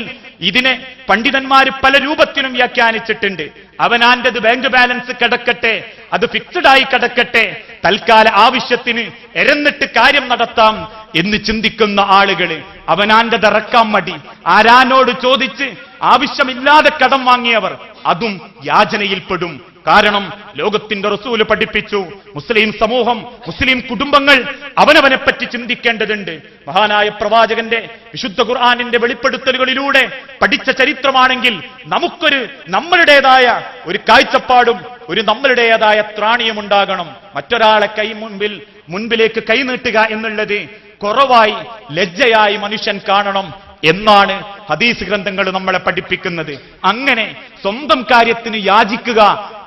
ഇതിനെ പണ്ഡിതന്മാര് പല രൂപത്തിലും വ്യാഖ്യാനിച്ചിട്ടുണ്ട്. അവനാന്റത് ബാങ്ക് ബാലൻസ് കിടക്കട്ടെ, അത് ഫിക്സഡ് ആയി കിടക്കട്ടെ, തൽക്കാല ആവശ്യത്തിന് എരന്നിട്ട് കാര്യം നടത്താം എന്ന് ചിന്തിക്കുന്ന ആളുകള്. അവനാന്റത് ഇറക്കാൻ മടി, ആരാനോട് ചോദിച്ച് ആവശ്യമില്ലാതെ കടം വാങ്ങിയവർ അതും യാചനയിൽപ്പെടും. കാരണം ലോകത്തിന്റെ റസൂല് പഠിപ്പിച്ചു, മുസ്ലിം സമൂഹം, മുസ്ലിം കുടുംബങ്ങൾ അവനവനെപ്പറ്റി ചിന്തിക്കേണ്ടതുണ്ട്. മഹാനായ പ്രവാചകന്റെ വിശുദ്ധ ഖുർആനിന്റെ വെളിപ്പെടുത്തലുകളിലൂടെ പഠിച്ച ചരിത്രമാണെങ്കിൽ നമ്മളുടേതായ ഒരു കാഴ്ചപ്പാടും നമ്മളുടേതായ ത്രാണിയും ഉണ്ടാകണം. മറ്റൊരാളെ മുൻപിലേക്ക് കൈനീട്ടുക എന്നുള്ളത് കുറവായി, ലജ്ജയായി മനുഷ്യൻ കാണണം എന്നാണ് ഹദീസ് ഗ്രന്ഥങ്ങൾ നമ്മളെ പഠിപ്പിക്കുന്നത്. അങ്ങനെ സ്വന്തം കാര്യത്തിന് യാചിക്കുക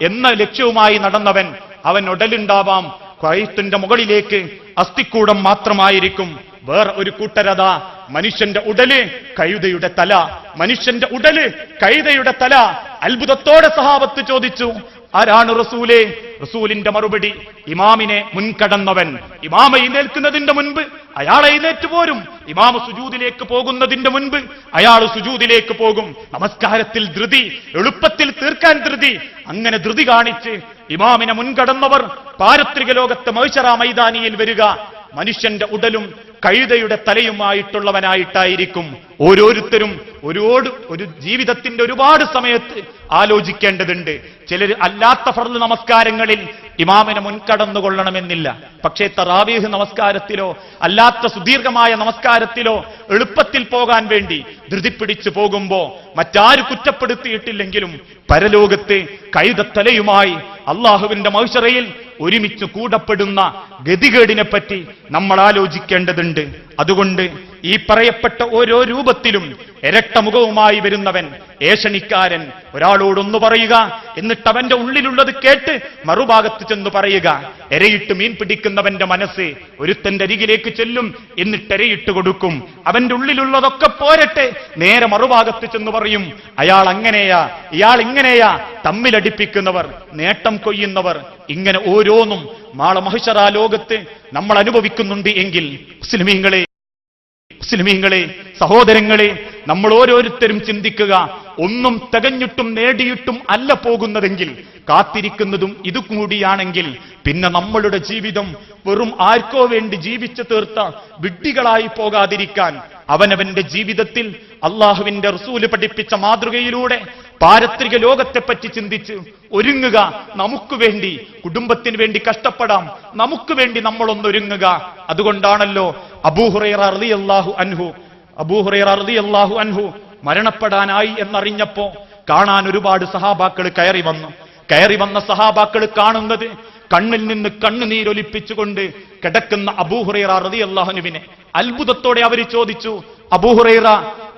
എന്ന ലക്ഷ്യവുമായി നടന്നവൻ, അവൻ ഉടലുണ്ടാവാം കഴുത്തിന്റെ മുകളിലേക്ക് അസ്ഥിക്കൂടം മാത്രമായിരിക്കും. വേറെ ഒരു കൂട്ടരത മനുഷ്യന്റെ ഉടല് കഴുതയുടെ തല, മനുഷ്യന്റെ ഉടല് കഴുതയുടെ തല. അത്ഭുതത്തോടെ സഹാബത്ത് ചോദിച്ചു, ആരാണ് റസൂലേ? റസൂലിന്റെ മറുപടി, ഇമാമിനെ മുൻകടന്നവൻ. ഇമാമ എഴുന്നേൽക്കുന്നതിന്റെ മുൻപ് അയാൾ എഴുന്നേറ്റ് പോരും. ഇമാമ സുജൂദിലേക്ക് പോകുന്നതിന്റെ മുൻപ് അയാൾ സുജൂദിലേക്ക് പോകും. നമസ്കാരത്തിൽ ധൃതി, എളുപ്പത്തിൽ തീർക്കാൻ ധൃതി. അങ്ങനെ ധൃതി കാണിച്ച് ഇമാമിനെ മുൻകടന്നവർ പാരത്രിക ലോകത്ത് മഹ്ശറ മൈതാനിയിൽ വരിക മനുഷ്യന്റെ ഉടലും കഴുതയുടെ തലയുമായിട്ടുള്ളവനായിട്ടായിരിക്കും. ഓരോരുത്തരും ഒരു ജീവിതത്തിന്റെ ഒരുപാട് സമയത്ത് ആലോചിക്കേണ്ടതുണ്ട്. ചിലർ അല്ലാത്ത ഫർള് നമസ്കാരങ്ങളിൽ ഇമാമിനെ മുൻകടന്നുകൊള്ളണമെന്നില്ല. പക്ഷേ തറാവീഹ് നമസ്കാരത്തിലോ അല്ലാത്ത സുദീർഘമായ നമസ്കാരത്തിലോ എളുപ്പത്തിൽ പോകാൻ വേണ്ടി ധൃതി പിടിച്ചു പോകുമ്പോ മറ്റാര് കുറ്റപ്പെടുത്തിയിട്ടില്ലെങ്കിലും പരലോകത്ത് കഴുതത്തലയുമായി അള്ളാഹുവിന്റെ മഹ്ശറയിൽ ഒരുമിച്ച് കൂടപ്പെടുന്ന ഗതികേടിനെ പറ്റി നമ്മൾ ആലോചിക്കേണ്ടതുണ്ട്. അതുകൊണ്ട് ഈ പറയപ്പെട്ട ഓരോ രൂപത്തിലും ഇരട്ടമുഖവുമായി വരുന്നവൻ, ഏഷണിക്കാരൻ, ഒരാളോടൊന്നു പറയുക, എന്നിട്ട് അവന്റെ ഉള്ളിലുള്ളത് കേട്ട് മറുഭാഗത്ത് ചെന്ന് പറയുക. എരയിട്ട് മീൻ പിടിക്കുന്നവന്റെ മനസ്സ് ഒരുത്തന്റെ അരികിലേക്ക് ചെല്ലും, എന്നിട്ട് എരയിട്ട് കൊടുക്കും. അവന്റെ ഉള്ളിലുള്ളതൊക്കെ പോരട്ടെ, നേരെ മറുഭാഗത്ത് ചെന്ന് പറയും, അയാൾ അങ്ങനെയാ, ഇയാൾ ഇങ്ങനെയാ. തമ്മിലടിപ്പിക്കുന്നവർ, നേട്ടം കൊയ്യുന്നവർ, ഇങ്ങനെ ഓരോന്നും നാളെ മഹ്ശറ ലോകത്ത് നമ്മൾ അനുഭവിക്കുന്നുണ്ട് എങ്കിൽ മുസ്ലിമീങ്ങളെ, സഹോദരങ്ങളെ, നമ്മൾ ഓരോരുത്തരും ചിന്തിക്കുക. ഒന്നും തികഞ്ഞിട്ടും നേടിയിട്ടും അല്ല പോകുന്നതെങ്കിൽ, കാത്തിരിക്കുന്നതും ഇതുകൂടിയാണെങ്കിൽ പിന്നെ നമ്മളുടെ ജീവിതം വെറും ആർക്കോ വേണ്ടി ജീവിച്ചു തീർത്ത വിഡ്ഢികളായി പോകാതിരിക്കാൻ അവനവന്റെ ജീവിതത്തിൽ അള്ളാഹുവിന്റെ റസൂല് പഠിപ്പിച്ച മാതൃകയിലൂടെ പാരത്രിക ലോകത്തെപ്പറ്റി ചിന്തിച്ച് ഒരുങ്ങുക. നമുക്ക് വേണ്ടി, കുടുംബത്തിന് വേണ്ടി കഷ്ടപ്പെടാം, നമുക്ക് വേണ്ടി നമ്മളൊന്നൊരുങ്ങുക. അതുകൊണ്ടാണല്ലോ അബൂ ഹുറൈറ റളിയല്ലാഹു അൻഹു മരണപ്പെടാനായി എന്നറിഞ്ഞപ്പോ കാണാൻ ഒരുപാട് സഹാബാക്കൾ കയറി വന്ന സഹാബാക്കൾ കാണുന്നത് കണ്ണിൽ നിന്ന് കണ്ണുനീരൊലിപ്പിച്ചുകൊണ്ട് കിടക്കുന്ന അബൂ ഹുറൈറ റളിയല്ലാഹു അൻഹുവിനെ അത്ഭുതത്തോടെ അവർ ചോദിച്ചു, അബൂ ഹുറൈറ,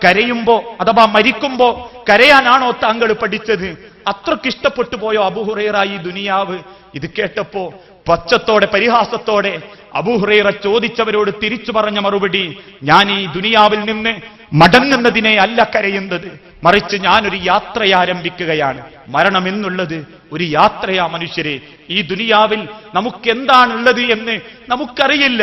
കരയുമ്പോ അഥവാ മരിക്കുമ്പോ കരയാനാണോ താങ്കൾ പഠിച്ചത്? അത്രയ്ക്ക് ഇഷ്ടപ്പെട്ടു പോയോ അബൂ ഹുറൈറ ഈ ദുനിയാവ്? ഇത് കേട്ടപ്പോ പച്ചത്തോടെ, പരിഹാസത്തോടെ അബൂ ഹുറൈറ ചോദിച്ചവരോട് തിരിച്ചു പറഞ്ഞ മറുപടി, ഞാൻ ഈ ദുനിയാവിൽ നിന്ന് മടങ്ങുന്നതിനെ അല്ല കരയുന്നത്, മറിച്ച് ഞാനൊരു യാത്ര ആരംഭിക്കുകയാണ്. മരണം എന്നുള്ളത് ഒരു യാത്രയാ മനുഷ്യരെ. ഈ ദുനിയാവിൽ നമുക്ക് എന്താണുള്ളത് എന്ന് നമുക്കറിയില്ല.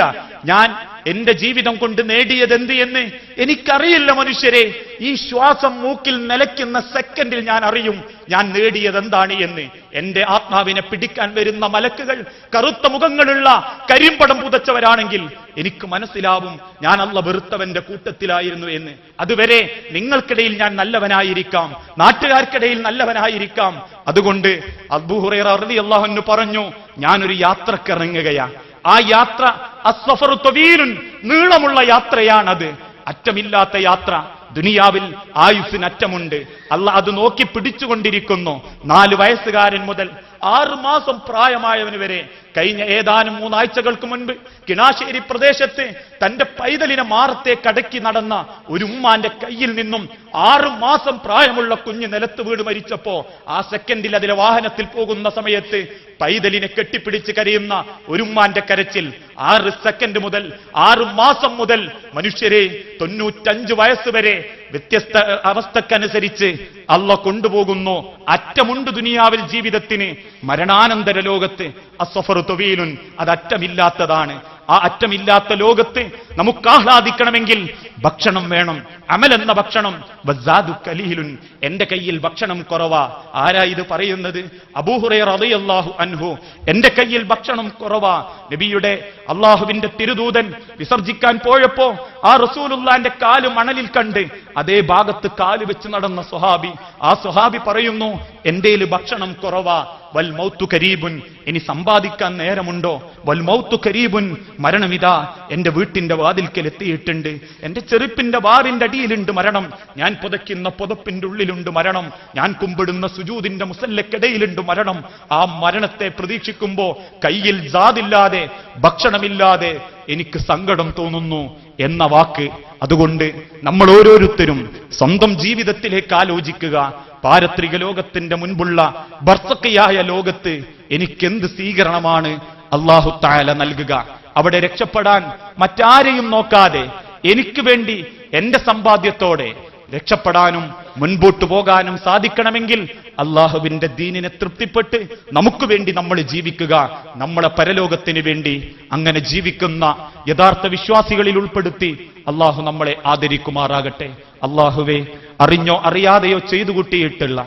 ഞാൻ എന്റെ ജീവിതം കൊണ്ട് നേടിയതെന്ത് എന്ന് എനിക്കറിയില്ല മനുഷ്യരെ. ഈ ശ്വാസം മൂക്കിൽ നിലയ്ക്കുന്ന സെക്കൻഡിൽ ഞാൻ അറിയും ഞാൻ നേടിയതെന്താണ് എന്ന്. എന്റെ ആത്മാവിനെ പിടിക്കാൻ വരുന്ന മലക്കുകൾ കറുത്ത മുഖങ്ങളുള്ള കരിമ്പടം പുതച്ചവരാണെങ്കിൽ എനിക്ക് മനസ്സിലാവും ഞാൻ അല്ലാഹ് വെറുത്തവന്റെ കൂട്ടത്തിലായിരുന്നു എന്ന്. അതുവരെ നിങ്ങൾക്കിടയിൽ ഞാൻ നല്ലവനായിരിക്കാം, നാട്ടുകാർക്കിടയിൽ നല്ലവനായിരിക്കാം. അതുകൊണ്ട് അബൂ ഹുറൈറ റളിയല്ലാഹു അൻഹു പറഞ്ഞു, ഞാനൊരു യാത്രക്കിറങ്ങുകയാ. ആ യാത്ര അസ്സഫറു തവീലുൻ, നീളമുള്ള യാത്രയാണത്, അറ്റമില്ലാത്ത യാത്ര. ദുനിയാവിൽ ആയുസ്സിന് അറ്റമുണ്ട്. അല്ലാഹ് അത് നോക്കി പിടിച്ചുകൊണ്ടിരിക്കുന്നു. 4 വയസ്സുകാരൻ മുതൽ 6 മാസം പ്രായമായവന് വരെ. കഴിഞ്ഞ ഏതാനും 3 ആഴ്ചകൾക്ക് മുൻപ് കിണാശ്ശേരി പ്രദേശത്ത് തന്റെ പൈതലിനെ മാറത്തെ കടക്കി നടന്ന ഒരു ഉമ്മാന്റെ കയ്യിൽ നിന്നും 6 മാസം പ്രായമുള്ള കുഞ്ഞ് നിലത്ത് വീട് മരിച്ചപ്പോ ആ സെക്കൻഡിൽ അതിലെ വാഹനത്തിൽ പോകുന്ന സമയത്ത് പൈതലിനെ കെട്ടിപ്പിടിച്ച് കരയുന്ന ഒരുമ്മാന്റെ കരച്ചിൽ 6 സെക്കൻഡ് മുതൽ 6 മാസം മുതൽ മനുഷ്യരെ 95 വയസ്സ് വരെ വ്യത്യസ്ത അവസ്ഥക്കനുസരിച്ച് അള്ള കൊണ്ടുപോകുന്നു. അറ്റമുണ്ട് ദുനിയാവിൽ ജീവിതത്തിന്, മരണാനന്തര ലോകത്ത് അസ്സഫറു ത്വീലുൻ, അത് അറ്റമില്ലാത്തതാണ്. ആ അറ്റമില്ലാത്ത ലോകത്ത് നമുക്ക് ആഹ്ലാദിക്കണമെങ്കിൽ ഭക്ഷണം വേണം. അമലെന്ന ഭക്ഷണം വസ്സാദു ഖലീലുൻ, എന്റെ കയ്യിൽ ഭക്ഷണം കുറവാ. ആരാ ഇത് പറയുന്നത്? അബൂ ഹുറൈറ റളിയല്ലാഹു അൻഹു. എന്റെ കയ്യിൽ ഭക്ഷണം കുറവാ. നബിയുടെ അള്ളാഹുവിന്റെ തിരുദൂതൻ വിസർജിക്കാൻ പോയപ്പോ ആ റസൂലുള്ളാന്റെ കാല് മണലിൽ കണ്ട് അതേ ഭാഗത്ത് കാല് വെച്ച് നടന്ന സ്വഹാബി, ആ സ്വഹാബി പറയുന്നു, എന്റേല് ഭക്ഷണം കുറവാ. വൽ മൗത്തു കരീബുൻ, ഇനി സമ്പാദിക്കാൻ നേരമുണ്ടോ? വൽ മൗത്തു കരീബുൻ, മരണമിതാ എന്റെ വീട്ടിന്റെ വാതിൽക്കൽ എത്തിയിട്ടുണ്ട്. എന്റെ ചെറുപ്പിന്റെ വാറിന്റെ അടിയിലുണ്ട് മരണം. ഞാൻ പുതയ്ക്കുന്ന പുതപ്പിന്റെ ഉള്ളിലുണ്ട് മരണം. ഞാൻ കുമ്പിടുന്ന സുജൂദിന്റെ മുസല്ലക്കിടയിലുണ്ട് മരണം. ആ മരണത്തെ പ്രതീക്ഷിക്കുമ്പോ കയ്യിൽ ജാദില്ലാതെ, ഭക്ഷണമില്ലാതെ എനിക്ക് സങ്കടം തോന്നുന്നു എന്ന വാക്ക്. അതുകൊണ്ട് നമ്മൾ ഓരോരുത്തരും സ്വന്തം ജീവിതത്തിലേക്ക് ആലോചിക്കുക. പാരത്രിക ലോകത്തിന്റെ മുൻപുള്ള ബർസഖിയായ ലോകത്ത് എനിക്കെന്ത് സ്വീകരണമാണ് അല്ലാഹു തആല നൽകുക? അവിടെ രക്ഷപ്പെടാൻ മറ്റാരെയും നോക്കാതെ എനിക്ക് വേണ്ടി എന്റെ സമ്പാദ്യത്തോടെ രക്ഷപ്പെടാനും മുൻപോട്ട് പോകാനും സാധിക്കണമെങ്കിൽ അള്ളാഹുവിന്റെ ദീനിനെ തൃപ്തിപ്പെട്ട് നമുക്ക് വേണ്ടി നമ്മൾ ജീവിക്കുക. നമ്മളെ പരലോകത്തിന് വേണ്ടി അങ്ങനെ ജീവിക്കുന്ന യഥാർത്ഥ വിശ്വാസികളിൽ ഉൾപ്പെടുത്തി അള്ളാഹു നമ്മളെ ആദരിക്കുമാറാകട്ടെ. അള്ളാഹുവേ, അറിഞ്ഞോ അറിയാതെയോ ചെയ്തു കൂട്ടിയിട്ടുള്ള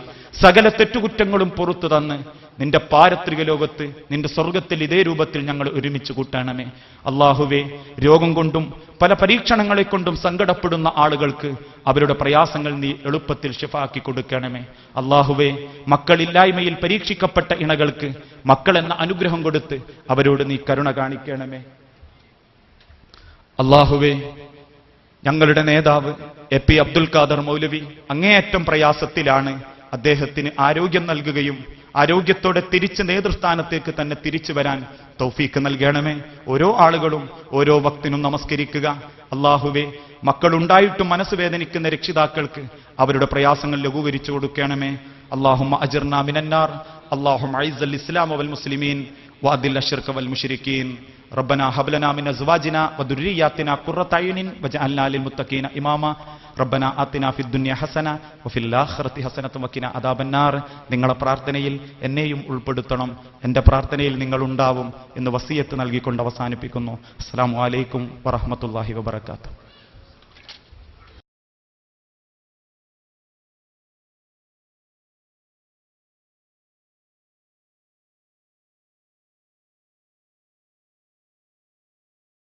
സകല തെറ്റുകുറ്റങ്ങളും പുറത്തു തന്ന് നിന്റെ പാരത്രിക ലോകത്ത്, നിന്റെ സ്വർഗത്തിൽ ഇതേ രൂപത്തിൽ ഞങ്ങൾ ഒരുമിച്ച് കൂട്ടണമേ. അള്ളാഹുവേ, രോഗം കൊണ്ടും പല പരീക്ഷണങ്ങളെ കൊണ്ടും സങ്കടപ്പെടുന്ന ആളുകൾക്ക് അവരുടെ പ്രയാസങ്ങൾ നീ എളുപ്പത്തിൽ ശിഫാക്കി കൊടുക്കണമേ. അള്ളാഹുവേ, മക്കളില്ലായ്മയിൽ പരീക്ഷിക്കപ്പെട്ട ഇണകൾക്ക് മക്കളെന്ന അനുഗ്രഹം കൊടുത്ത് അവരോട് നീ കരുണ കാണിക്കണമേ. അള്ളാഹുവേ, ഞങ്ങളുടെ നേതാവ് എ പി അബ്ദുൽ ഖാദർ മൗലവി അങ്ങേയറ്റം പ്രയാസത്തിലാണ്. അദ്ദേഹത്തിന് ആരോഗ്യം നൽകുകയും ആരോഗ്യത്തോടെ തിരിച്ച് നേതൃസ്ഥാനത്തേക്ക് തന്നെ തിരിച്ചു വരാൻ തൗഫീക്ക് നൽകണമേ. ഓരോ ആളുകളും ഓരോ വക്തിനും നമസ്കരിക്കുക. അള്ളാഹുവേ, മക്കളുണ്ടായിട്ടും മനസ്സ് വേദനിക്കുന്ന രക്ഷിതാക്കൾക്ക് അവരുടെ പ്രയാസങ്ങൾ ലഘൂകരിച്ചു കൊടുക്കണമേ. അല്ലാഹുമ്മ അജിർനാ മിനന്നാർ. അല്ലാഹുമ്മ അഇസ്സൽ ഇസ്ലാമ വൽ മുസ്ലിമീൻ വഅദിൽ അശ്ശിർക വൽ മുശ്രിക്കീൻ. ربنا هب لنا من ازواجنا وذرياتنا قرة اعين واجعلنا للمتقين اماما. ربنا آتنا في الدنيا حسنة وفي الآخرة حسنة وقنا عذاب النار. നിങ്ങളുടെ പ്രാർത്ഥനയിൽ എന്നെയും ഉൾപ്പെടുത്തണം. എൻ്റെ പ്രാർത്ഥനയിൽ നിങ്ങൾ ഉണ്ടാവും എന്ന് വസിയത്ത് നൽകിക്കൊണ്ട് അവസാനിപ്പിക്കുന്നു. അസ്സലാമു അലൈക്കും വറഹ്മത്തുള്ളാഹി വബറകാതുഹു.